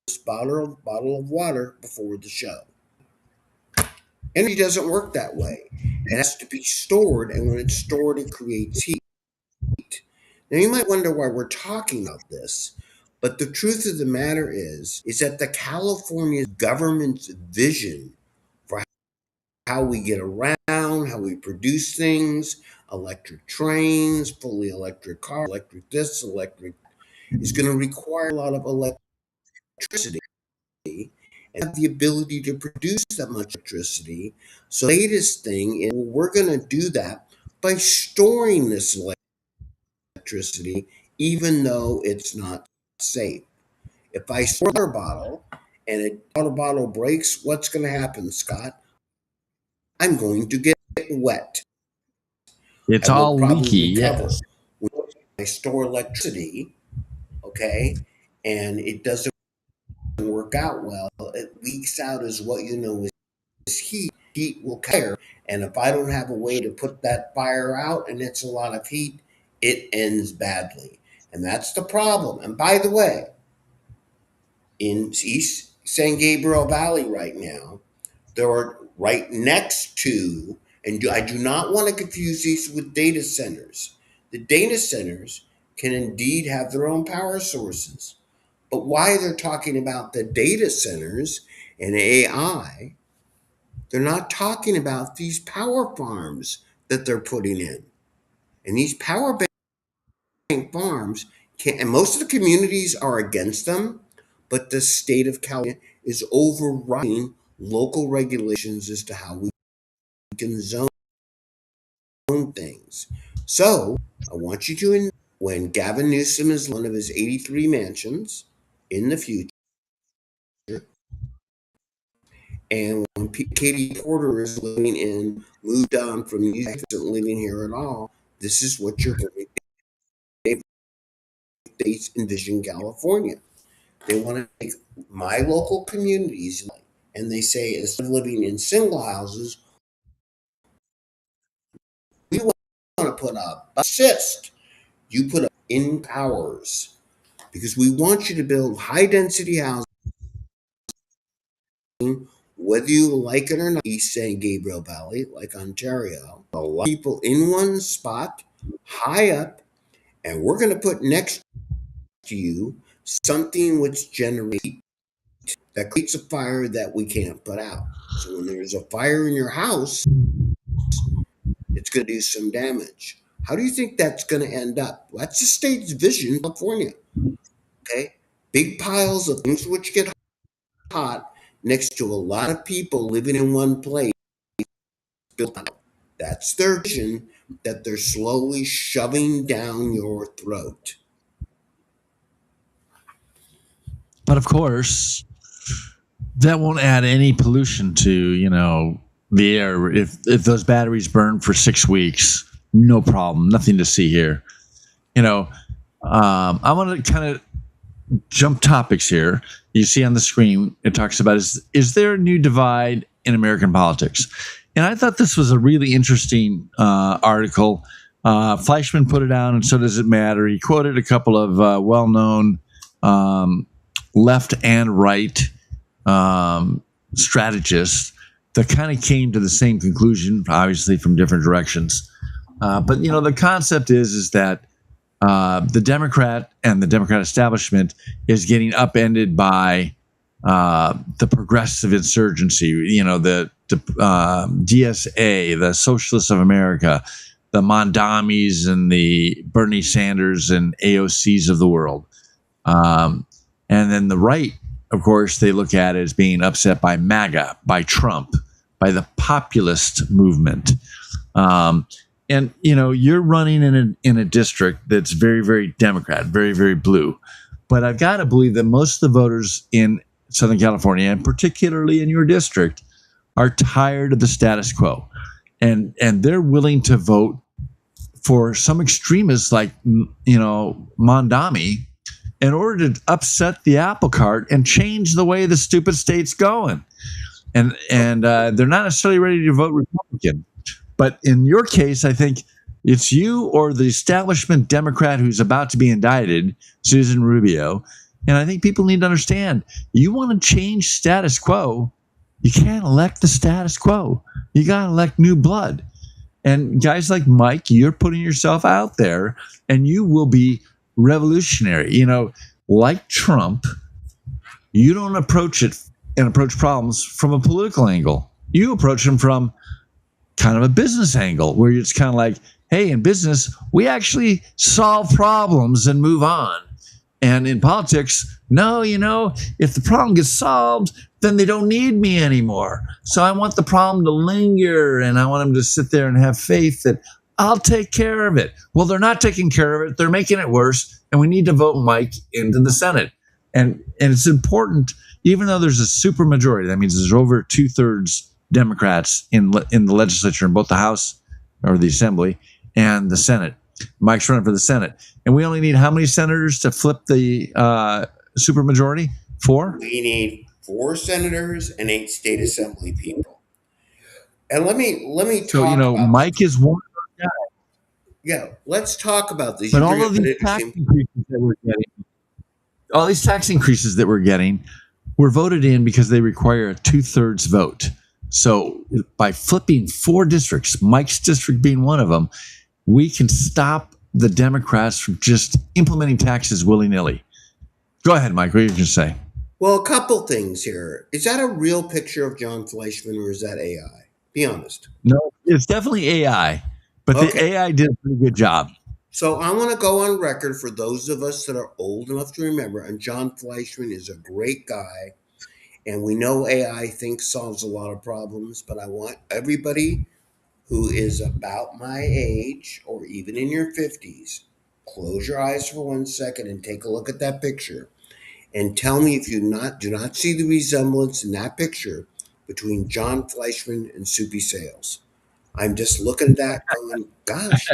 [SPEAKER 2] this bottle of water before the show. Energy doesn't work that way. It has to be stored, and when it's stored, it creates heat. Now you might wonder why we're talking about this, but the truth of the matter is that the California government's vision for how we get around, how we produce things, electric trains, fully electric cars, electric this, electric, is going to require a lot of electricity and have the ability to produce that much electricity. So the latest thing is, well, we're going to do that by storing this electricity, even though it's not safe. If I store a water bottle and a water bottle breaks, what's going to happen, Scott? I'm going to get wet.
[SPEAKER 3] it's
[SPEAKER 2] I will
[SPEAKER 3] all
[SPEAKER 2] probably
[SPEAKER 3] leaky.
[SPEAKER 2] recover.
[SPEAKER 3] Yes.
[SPEAKER 2] When I store electricity, okay, and it doesn't work out well, it leaks out as what you know is heat. Heat will fire, and if I don't have a way to put that fire out and it's a lot of heat, it ends badly. And that's the problem. And by the way, in East San Gabriel Valley right now, there are right next to, and I do not want to confuse these with data centers. The data centers can indeed have their own power sources. But why they're talking about the data centers and AI, they're not talking about these power farms that they're putting in. And these power bank farms can, and most of the communities are against them, but the state of California is overriding local regulations as to how we can zone things. So I want you to, when Gavin Newsom is one of his 83 mansions in the future, and when Katie Porter is living in, moved on from New York, isn't living here at all, this is what you're going to they envision California. They want to make my local communities, and they say instead of living in single houses, we want to put up assist. You put up in towers because we want you to build high density housing, whether you like it or not. East San Gabriel Valley, like Ontario, a lot of people in one spot, high up, and we're going to put next to you something which generates that creates a fire that we can't put out. So when there's a fire in your house, it's going to do some damage. How do you think that's going to end up? Well, that's the state's vision, California. Okay, big piles of things which get hot next to a lot of people living in one place. That's their vision that they're slowly shoving down your throat.
[SPEAKER 3] But of course, that won't add any pollution to the air. If those batteries burn for 6 weeks, no problem, nothing to see here. I want to kind of jump topics here. You see on the screen, it talks about is there a new divide in American politics? And I thought this was a really interesting article. Fleischman put it out, and so does it matter. He quoted a couple of well-known left and right strategists that kind of came to the same conclusion, obviously from different directions. But the concept is that the Democrat and the Democrat establishment is getting upended by the progressive insurgency. The DSA, the Socialists of America, the Mondamis and the Bernie Sanders and AOCs of the world. And then the right, of course, they look at it as being upset by MAGA, by Trump, by the populist movement. And you're running in a district that's very, very Democrat, very, very blue. But I've got to believe that most of the voters in Southern California, and particularly in your district, are tired of the status quo, and they're willing to vote for some extremists like Mondami in order to upset the apple cart and change the way the stupid state's going. And they're not necessarily ready to vote Republican. But in your case, I think it's you or the establishment Democrat who's about to be indicted, Susan Rubio. And I think people need to understand, you want to change status quo, you can't elect the status quo. You got to elect new blood. And guys like Mike, you're putting yourself out there, and you will be revolutionary. Like Trump, you don't approach problems from a political angle. You approach them from kind of a business angle, where it's kind of like, hey, in business, we actually solve problems and move on. And in politics, no, if the problem gets solved, then they don't need me anymore. So I want the problem to linger, and I want them to sit there and have faith that I'll take care of it. Well, they're not taking care of it. They're making it worse, and we need to vote Mike into the Senate. And it's important, even though there's a super majority, that means there's over 2/3 Democrats in the legislature, in both the House or the Assembly and the Senate. Mike's running for the Senate. And we only need how many senators to flip the supermajority? 4?
[SPEAKER 2] We need 4 senators and 8 state assembly people. And let me talk.
[SPEAKER 3] So
[SPEAKER 2] about
[SPEAKER 3] Mike is one.
[SPEAKER 2] Yeah, let's talk about this.
[SPEAKER 3] But all of these tax increases that we're getting, were voted in because they require a 2/3 vote. So by flipping 4 districts, Mike's district being one of them, we can stop the Democrats from just implementing taxes willy-nilly. Go ahead, Mike. What are you going to say?
[SPEAKER 2] Well, a couple things here. Is that a real picture of John Fleischman, or is that AI? Be honest.
[SPEAKER 3] No, it's definitely AI, but the AI did a pretty good job.
[SPEAKER 2] So I want to go on record for those of us that are old enough to remember, and John Fleischman is a great guy, and we know AI solves a lot of problems, but I want everybody who is about my age, or even in your 50s, close your eyes for 1 second and take a look at that picture, and tell me if you do not see the resemblance in that picture between John Fleischman and Soupy Sales. I'm just looking at that going, gosh.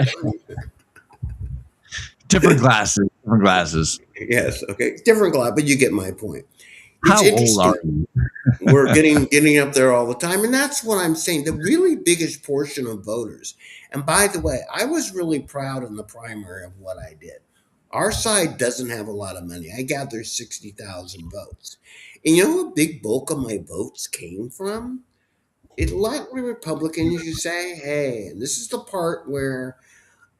[SPEAKER 3] Different glasses. different glasses.
[SPEAKER 2] Yes, okay, different glass, but you get my point. It's
[SPEAKER 3] How old are
[SPEAKER 2] interesting.
[SPEAKER 3] you?
[SPEAKER 2] We're getting up there all the time, and that's what I'm saying. The really biggest portion of voters. And by the way, I was really proud in the primary of what I did. Our side doesn't have a lot of money. I gathered 60,000 votes, and you know, a big bulk of my votes came from. A lot of Republicans, you say, hey, and this is the part where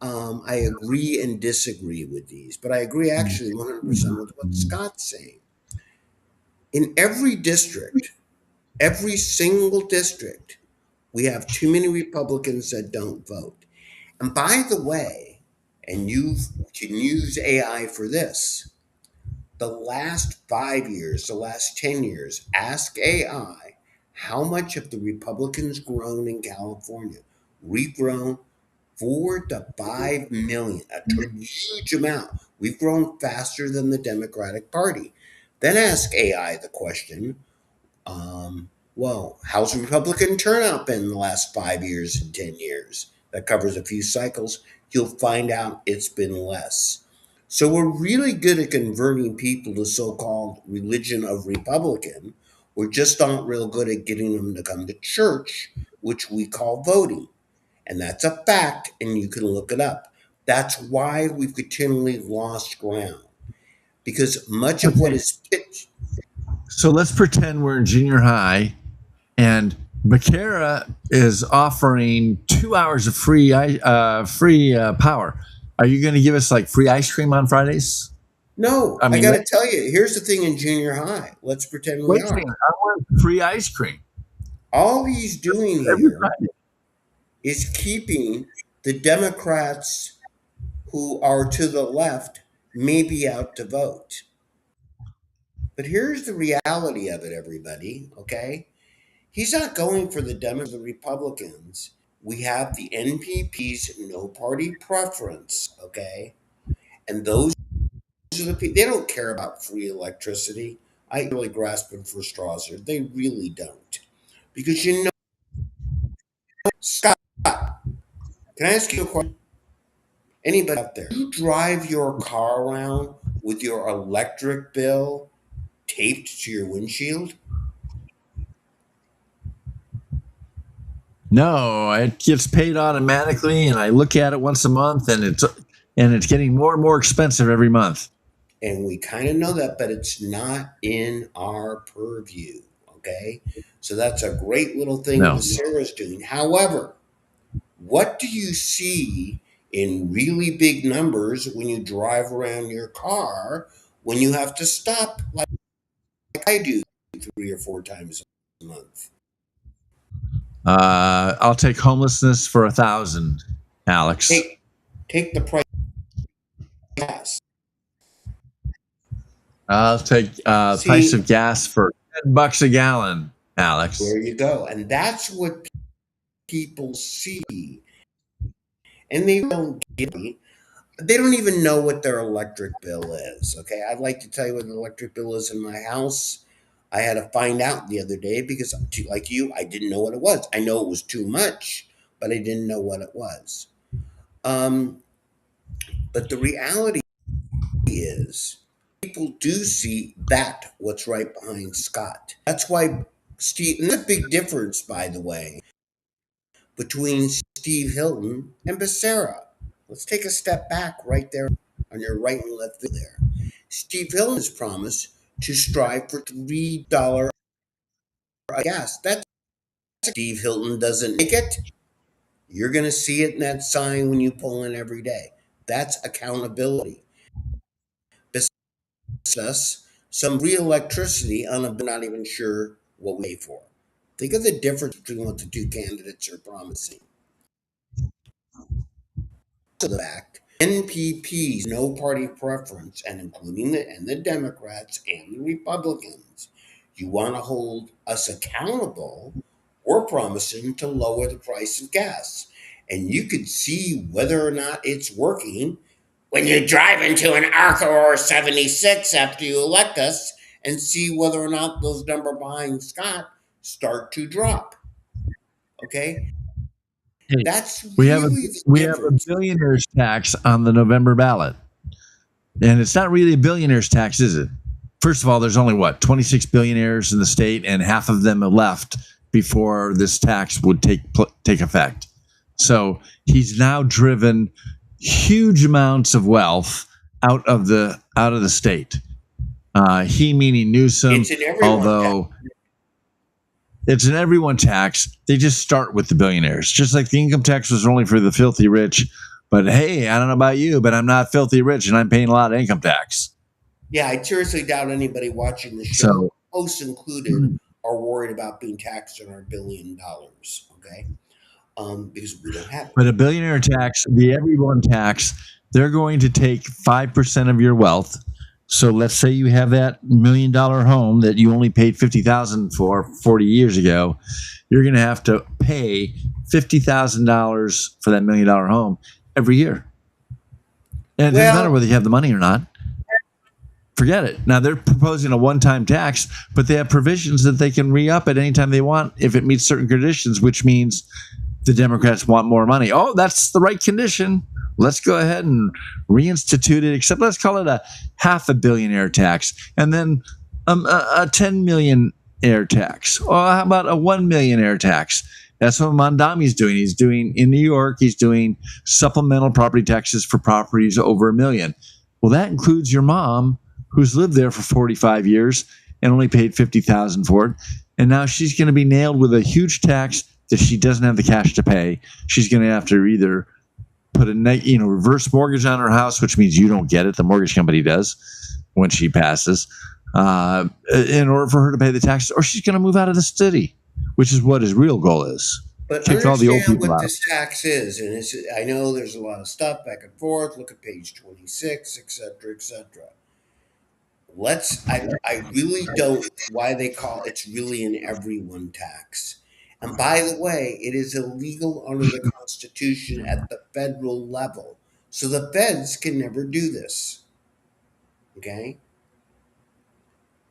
[SPEAKER 2] I agree and disagree with these, but I agree actually 100% with what Scott's saying. In every district, every single district, we have too many Republicans that don't vote. And by the way, and you can use AI for this, the last 5 years, the last 10 years, ask AI how much have the Republicans grown in California? We've grown 4 to 5 million, a huge amount. We've grown faster than the Democratic Party. Then ask AI the question, well, how's Republican turnout been in the last 5 years and 10 years? That covers a few cycles. You'll find out it's been less. So we're really good at converting people to so-called religion of Republican. We're just not real good at getting them to come to church, which we call voting. And that's a fact, and you can look it up. That's why we've continually lost ground. Because much of what is pitched.
[SPEAKER 3] So let's pretend we're in junior high, and Becerra is offering 2 hours of free power. Are you going to give us like free ice cream on Fridays?
[SPEAKER 2] No,
[SPEAKER 3] I
[SPEAKER 2] I
[SPEAKER 3] mean,
[SPEAKER 2] got to tell you, here's the thing in junior high. Let's pretend we
[SPEAKER 3] wait a
[SPEAKER 2] are.
[SPEAKER 3] second. I want free ice cream
[SPEAKER 2] All he's doing
[SPEAKER 3] every
[SPEAKER 2] here
[SPEAKER 3] Friday.
[SPEAKER 2] is keeping the Democrats who are to the left maybe out to vote. But here's the reality of it, everybody, okay? He's not going for the Democrats or the Republicans. We have the NPP's no party preference, okay? And those are the people, they don't care about free electricity. I really grasping for straws here. They really don't. Because you know, Scott, can I ask you a question? Anybody out there, you drive your car around with your electric bill taped to your windshield?
[SPEAKER 3] No, it gets paid automatically, and I look at it once a month, and it's getting more and more expensive every month.
[SPEAKER 2] And we kind of know that, but it's not in our purview. Okay. So that's a great little thing
[SPEAKER 3] No.
[SPEAKER 2] that Sarah's doing. However, what do you see in really big numbers when you drive around your car when you have to stop like I do 3 or 4 times a month?
[SPEAKER 3] I'll take homelessness for 1,000, Alex.
[SPEAKER 2] Take the price of gas.
[SPEAKER 3] I'll take price of gas for $10 a gallon, Alex.
[SPEAKER 2] There you go. And that's what people see. And they don't get it. They don't even know what their electric bill is. Okay. I'd like to tell you what the electric bill is in my house. I had to find out the other day because, like you, I didn't know what it was. I know it was too much, but I didn't know what it was. But the reality is, people do see that what's right behind Scott. That's why Steve, and that's a big difference, by the way, between Steve Hilton and Becerra. Let's take a step back right there on your right and left there. Steve Hilton has promised to strive for $3 a gas. That's Steve Hilton doesn't make it. You're going to see it in that sign when you pull in every day. That's accountability. Us some real electricity on a not even sure what we pay for. Think of the difference between what the two candidates are promising. To the fact, NPP's no party preference, and including the Democrats and the Republicans, you want to hold us accountable. We're promising to lower the price of gas, and you could see whether or not it's working when you drive into an Arthur 76 after you elect us and see whether or not those number behind Scott start to drop. Okay?
[SPEAKER 3] Hey,
[SPEAKER 2] That's
[SPEAKER 3] we have
[SPEAKER 2] really
[SPEAKER 3] a billionaire's tax on the November ballot. And it's not really a billionaire's tax, is it? First of all, there's only 26 billionaires in the state, and half of them have left before this tax would take effect. So he's now driven huge amounts of wealth out of the state. He meaning Newsom,
[SPEAKER 2] It's an everyone
[SPEAKER 3] although it's an everyone tax. They just start with the billionaires, just like the income tax was only for the filthy rich. But hey, I don't know about you, but I'm not filthy rich, and I'm paying a lot of income tax.
[SPEAKER 2] Yeah, I seriously doubt anybody watching the show,
[SPEAKER 3] So
[SPEAKER 2] hosts included, are worried about being taxed on our $1 billion. Okay, because we don't have it.
[SPEAKER 3] But a billionaire tax, the everyone tax, they're going to take 5% of your wealth. So let's say you have that $1 million home that you only paid $50,000 for 40 years ago. You're going to have to pay $50,000 for that $1 million home every year. And it doesn't matter whether you have the money or not. Forget it. Now they're proposing a one-time tax, but they have provisions that they can re-up at any time they want if it meets certain conditions, which means the Democrats want more money. Oh, that's the right condition. Let's go ahead and reinstitute it, except let's call it a half a billionaire tax, and then a 10 millionaire tax. Or how about a 1 millionaire tax? That's what Mondami's doing. He's doing in New York, he's doing supplemental property taxes for properties over $1 million. Well, that includes your mom, who's lived there for 45 years and only paid $50,000 for it. And now she's going to be nailed with a huge tax that she doesn't have the cash to pay. She's going to have to either put a reverse mortgage on her house, which means you don't get it. The mortgage company does when she passes, in order for her to pay the taxes, or she's going to move out of the city, which is what his real goal is.
[SPEAKER 2] But
[SPEAKER 3] Kick all the old
[SPEAKER 2] understand
[SPEAKER 3] people
[SPEAKER 2] what
[SPEAKER 3] out.
[SPEAKER 2] this tax is, and I know there's a lot of stuff back and forth. Look at page 26, etc., etc. I really don't why they call it's really an everyone tax. And by the way, it is illegal under the Constitution at the federal level. So the feds can never do this. Okay?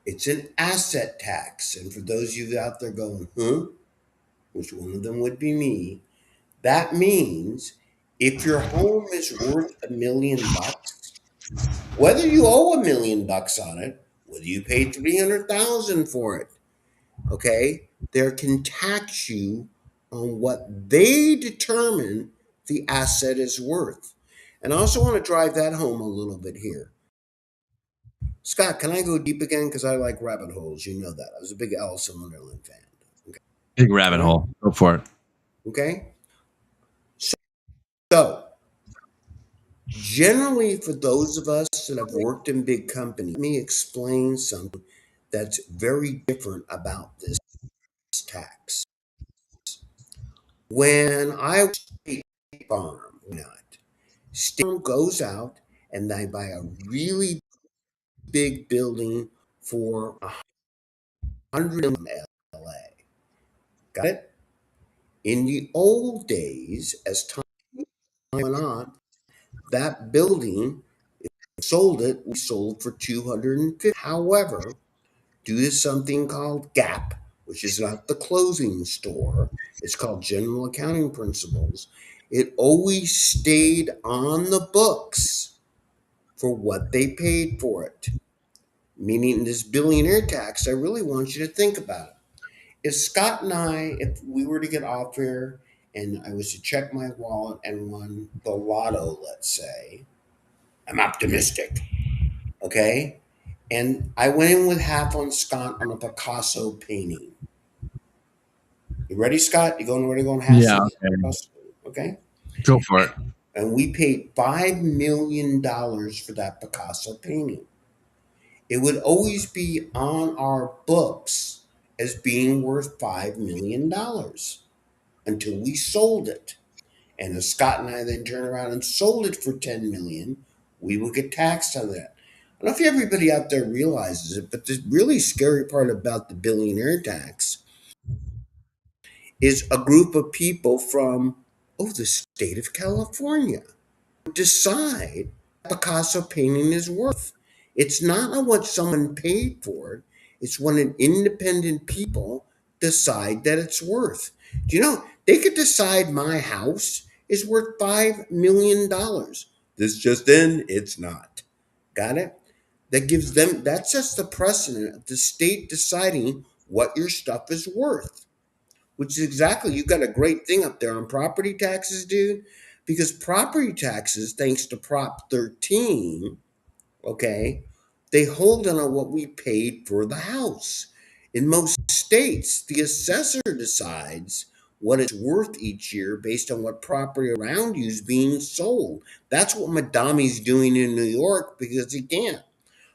[SPEAKER 2] It's an asset tax. And for those of you out there going, huh? Which one of them would be me? That means if your home is worth $1 million, whether you owe $1 million on it, whether you paid $300,000 for it, okay, they can tax you on what they determine the asset is worth. And I also want to drive that home a little bit here. Scott, can I go deep again? Because I like rabbit holes. You know that. I was a big Alice in Wonderland fan. Okay.
[SPEAKER 3] Big rabbit hole. Go for it.
[SPEAKER 2] Okay. So, generally, for those of us that have worked in big companies, let me explain something that's very different about this tax. When I was State Farm, State Farm goes out and they buy a really big building for $100 million in LA. Got it? In the old days, as time went on, that building, we sold for $250. However, due to something called GAAP, which is not the closing store, it's called General Accounting Principles, it always stayed on the books for what they paid for it. Meaning this billionaire tax, I really want you to think about it. If Scott and I, if we were to get off here and I was to check my wallet and won the lotto, let's say, I'm optimistic, okay? And I went in with half on Scott on a Picasso painting. You ready, Scott? You ready to go on half?
[SPEAKER 3] Yeah.
[SPEAKER 2] Okay.
[SPEAKER 3] Go for it.
[SPEAKER 2] And we paid $5 million for that Picasso painting. It would always be on our books as being worth $5 million until we sold it. And if Scott and I then turn around and sold it for $10 million, we will get taxed on that. I don't know if everybody out there realizes it, but the really scary part about the billionaire tax is a group of people from, the state of California decide Picasso painting is worth. It's not on what someone paid for it. It's when an independent people decide that it's worth. Do you know, they could decide my house is worth $5 million. This just in, it's not. Got it? That gives them, that sets the precedent of the state deciding what your stuff is worth, which is exactly, you got a great thing up there on property taxes, dude, because property taxes, thanks to Prop 13, okay, they hold on what we paid for the house. In most states, the assessor decides what it's worth each year based on what property around you is being sold. That's what Madami's doing in New York because he can't.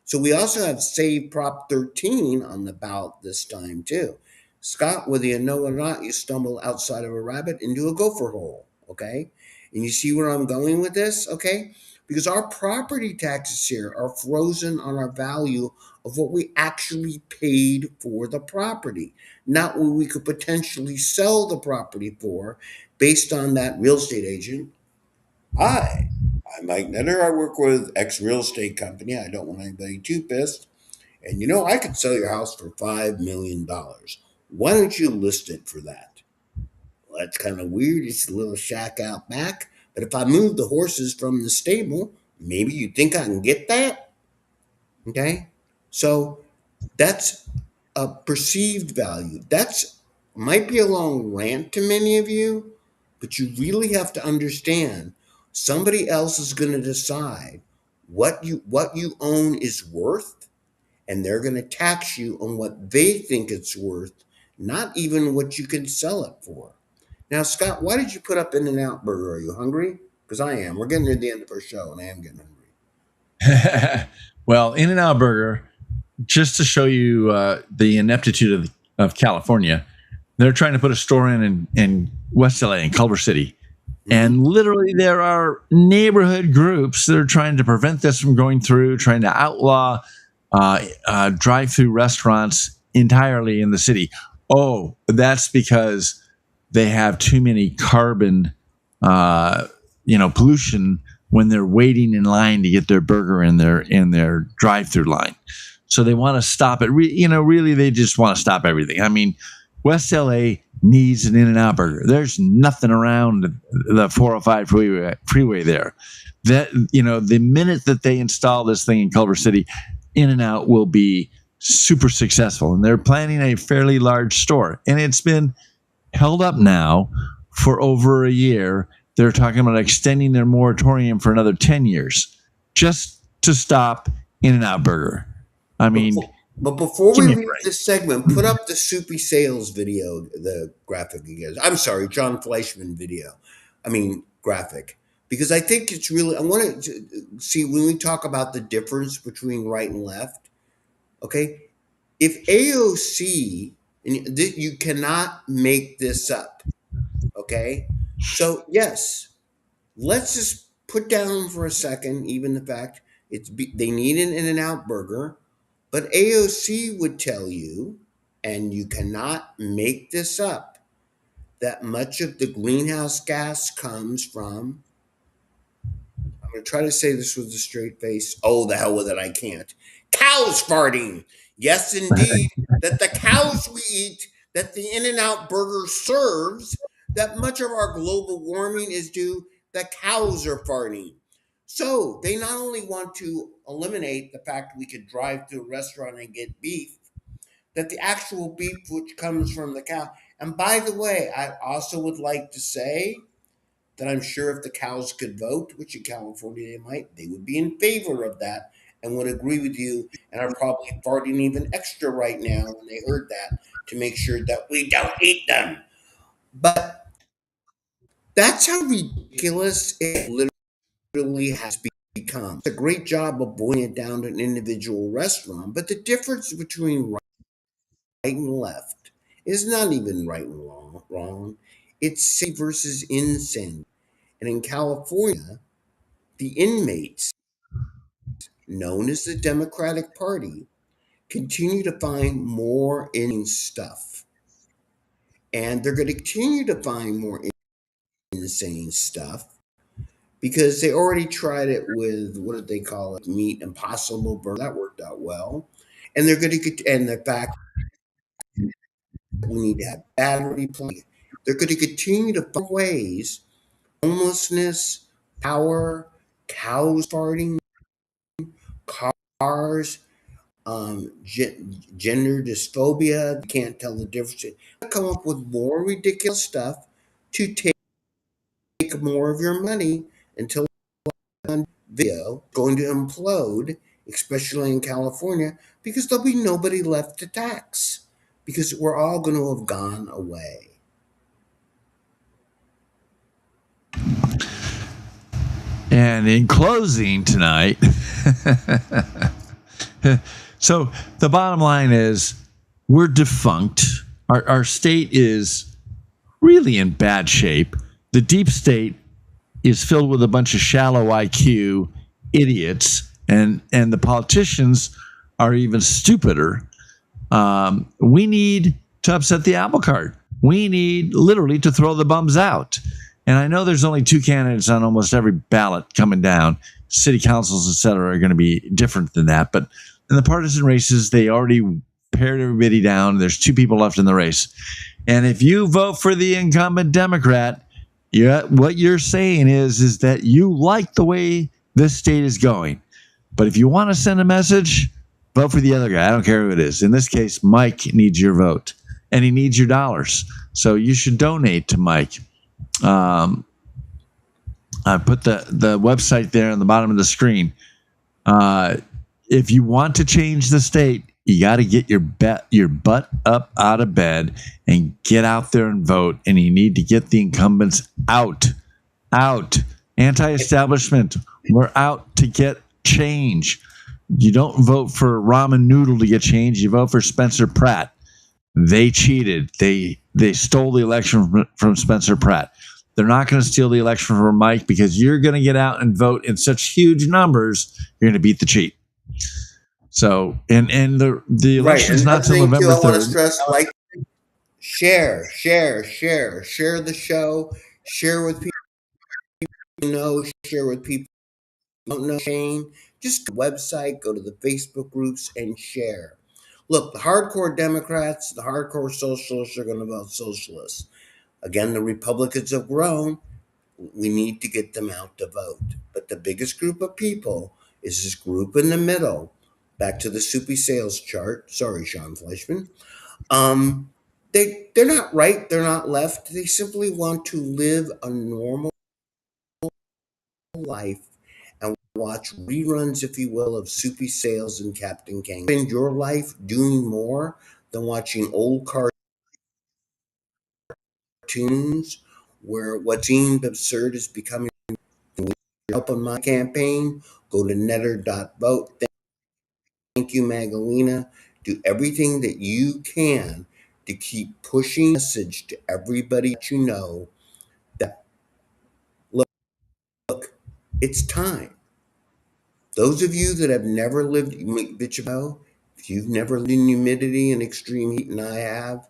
[SPEAKER 2] So we also have Save Prop 13 on the ballot this time too. Scott, whether you know it or not, you stumble outside of a rabbit into a gopher hole. Okay, and you see where I'm going with this. Okay, because our property taxes here are frozen on our value of what we actually paid for the property, not what we could potentially sell the property for, based on that real estate agent. Hi, I'm Mike Netter. I work with X Real Estate Company. I don't want anybody too pissed. And you know, I could sell your house for $5 million. Why don't you list it for that? Well, that's kind of weird. It's a little shack out back. But if I move the horses from the stable, maybe you think I can get that? Okay. So that's a perceived value. That's might be a long rant to many of you, but you really have to understand somebody else is going to decide what you own is worth, and they're going to tax you on what they think it's worth, not even what you can sell it for. Now, Scott, why did you put up In-N-Out Burger? Are you hungry? Because I am. We're getting to the end of our show, and I am getting hungry.
[SPEAKER 3] Well, In and Out Burger, just to show you the ineptitude of California, they're trying to put a store in West LA, in Culver City. And literally, there are neighborhood groups that are trying to prevent this from going through, trying to outlaw drive-through restaurants entirely in the city. Oh, that's because they have too many carbon, pollution when they're waiting in line to get their burger in their drive-through line. So they want to stop it. Really, they just want to stop everything. I mean, West LA needs an In-N-Out Burger. There's nothing around the 405 freeway there. That the minute that they install this thing in Culver City, In-N-Out will be super successful, and they're planning a fairly large store. And it's been held up now for over a year. They're talking about extending their moratorium for another 10 years just to stop In-N-Out Burger. I mean,
[SPEAKER 2] but before
[SPEAKER 3] give
[SPEAKER 2] we
[SPEAKER 3] me a
[SPEAKER 2] leave
[SPEAKER 3] break.
[SPEAKER 2] this segment, put up the Soupy Sales video, the graphic again. I'm sorry, John Fleischman video. I mean, graphic. Because I think it's really, I want to see when we talk about the difference between right and left, okay? If AOC, and you cannot make this up, okay? So, yes, let's just put down for a second, even the fact they need an In-N-Out Burger, but AOC would tell you, and you cannot make this up, that much of the greenhouse gas comes from, I'm going to try to say this with a straight face. Oh, the hell with it, I can't. Cows farting. Yes, indeed. That the cows we eat, that the In-N-Out Burger serves, that much of our global warming is due the cows are farting. So they not only want to eliminate the fact we could drive to a restaurant and get beef, that the actual beef which comes from the cow. And by the way, I also would like to say that I'm sure if the cows could vote, which in California they might, they would be in favor of that and would agree with you and are probably farting even extra right now when they heard that to make sure that we don't eat them. But that's how ridiculous it literally has become. It's a great job of boiling it down to an individual restaurant, but the difference between right and left is not even right and wrong. It's sanity versus insanity. And in California, the inmates, known as the Democratic Party, continue to find more insane stuff. And they're going to continue to find more insane stuff because they already tried it with, what did they call it? Meat Impossible Burger. That worked out well. And they're going to get, and the fact that we need to have battery play. They're going to continue to find ways, homelessness, power, cows farting, cars, gender dysphoria. You can't tell the difference. Come up with more ridiculous stuff to take more of your money until video going to implode, especially in California, because there'll be nobody left to tax because we're all going to have gone away.
[SPEAKER 3] And in closing tonight, so the bottom line is we're defunct. Our state is really in bad shape. The deep state is filled with a bunch of shallow IQ idiots, and the politicians are even stupider. We need to upset the apple cart. We need literally to throw the bums out. And I know there's only 2 candidates on almost every ballot coming down. City councils, et cetera, are going to be different than that. But in the partisan races, they already pared everybody down. There's 2 people left in the race. And if you vote for the incumbent Democrat, what you're saying is that you like the way this state is going. But if you want to send a message, vote for the other guy. I don't care who it is. In this case, Mike needs your vote, and he needs your dollars. So you should donate to Mike. I put the website there on the bottom of the screen. If you want to change the state, you got to get your butt up out of bed and get out there and vote. And you need to get the incumbents out. Anti-establishment. We're out to get change. You don't vote for ramen noodle to get change. You vote for Spencer Pratt. They cheated. They stole the election from Spencer Pratt. They're not going to steal the election from Mike because you're going to get out and vote in such huge numbers. You're going to beat the cheat. So, and the election's not till November 3rd. I want to stress,
[SPEAKER 2] share the show, share with people you know, share with people you don't know. Shane, just go to the website, go to the Facebook groups, and share. Look, the hardcore Democrats, the hardcore socialists are going to vote socialists. Again, the Republicans have grown. We need to get them out to vote. But the biggest group of people is this group in the middle. Back to the soupy sales chart. Sorry, Sean Fleischman. They're not right. They're not left. They simply want to live a normal life and watch reruns, if you will, of Soupy Sales and Captain King. Spend your life doing more than watching old cartoons where what seemed absurd is becoming. Help on my campaign, go to netter.vote. Thank you, Magdalena. Do everything that you can to keep pushing a message to everybody that you know that, look, it's time. Those of you that have never lived, if you've never lived in humidity and extreme heat, and I have,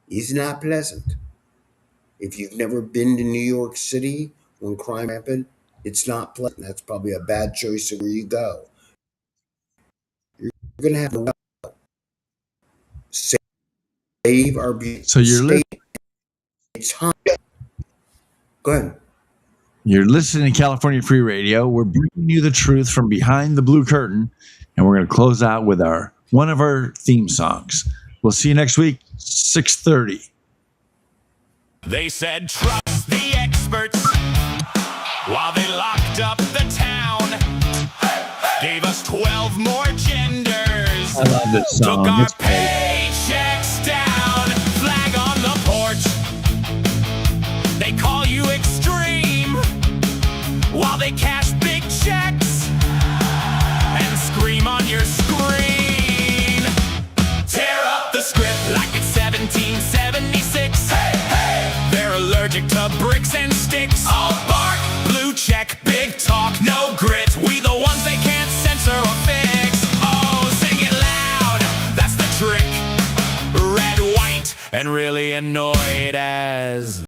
[SPEAKER 2] it's not pleasant. If you've never been to New York City when crime happened, it's not pleasant. That's probably a bad choice of where you go. You're going to have to save our beautiful
[SPEAKER 3] So you're
[SPEAKER 2] state. It's time. Go ahead.
[SPEAKER 3] You're listening to California Free Radio. We're bringing you the truth from behind the blue curtain, and we're going to close out with one of our theme songs. We'll see you next week, 6:30.
[SPEAKER 1] They said trust the experts while they locked up the town. Gave us 12 more genders.
[SPEAKER 3] I love this song.
[SPEAKER 1] Took our
[SPEAKER 3] It's great.
[SPEAKER 1] paychecks down. Flag on the porch. They call you extreme while they cash big checks and scream on your screen. Tear up the script like it's 1776. Hey, hey. They're allergic to bricks and sticks. All bark, blue check, big talk, no grit. We the ones they can't censor or fix. Oh, sing it loud, that's the trick. Red, white, and really annoyed as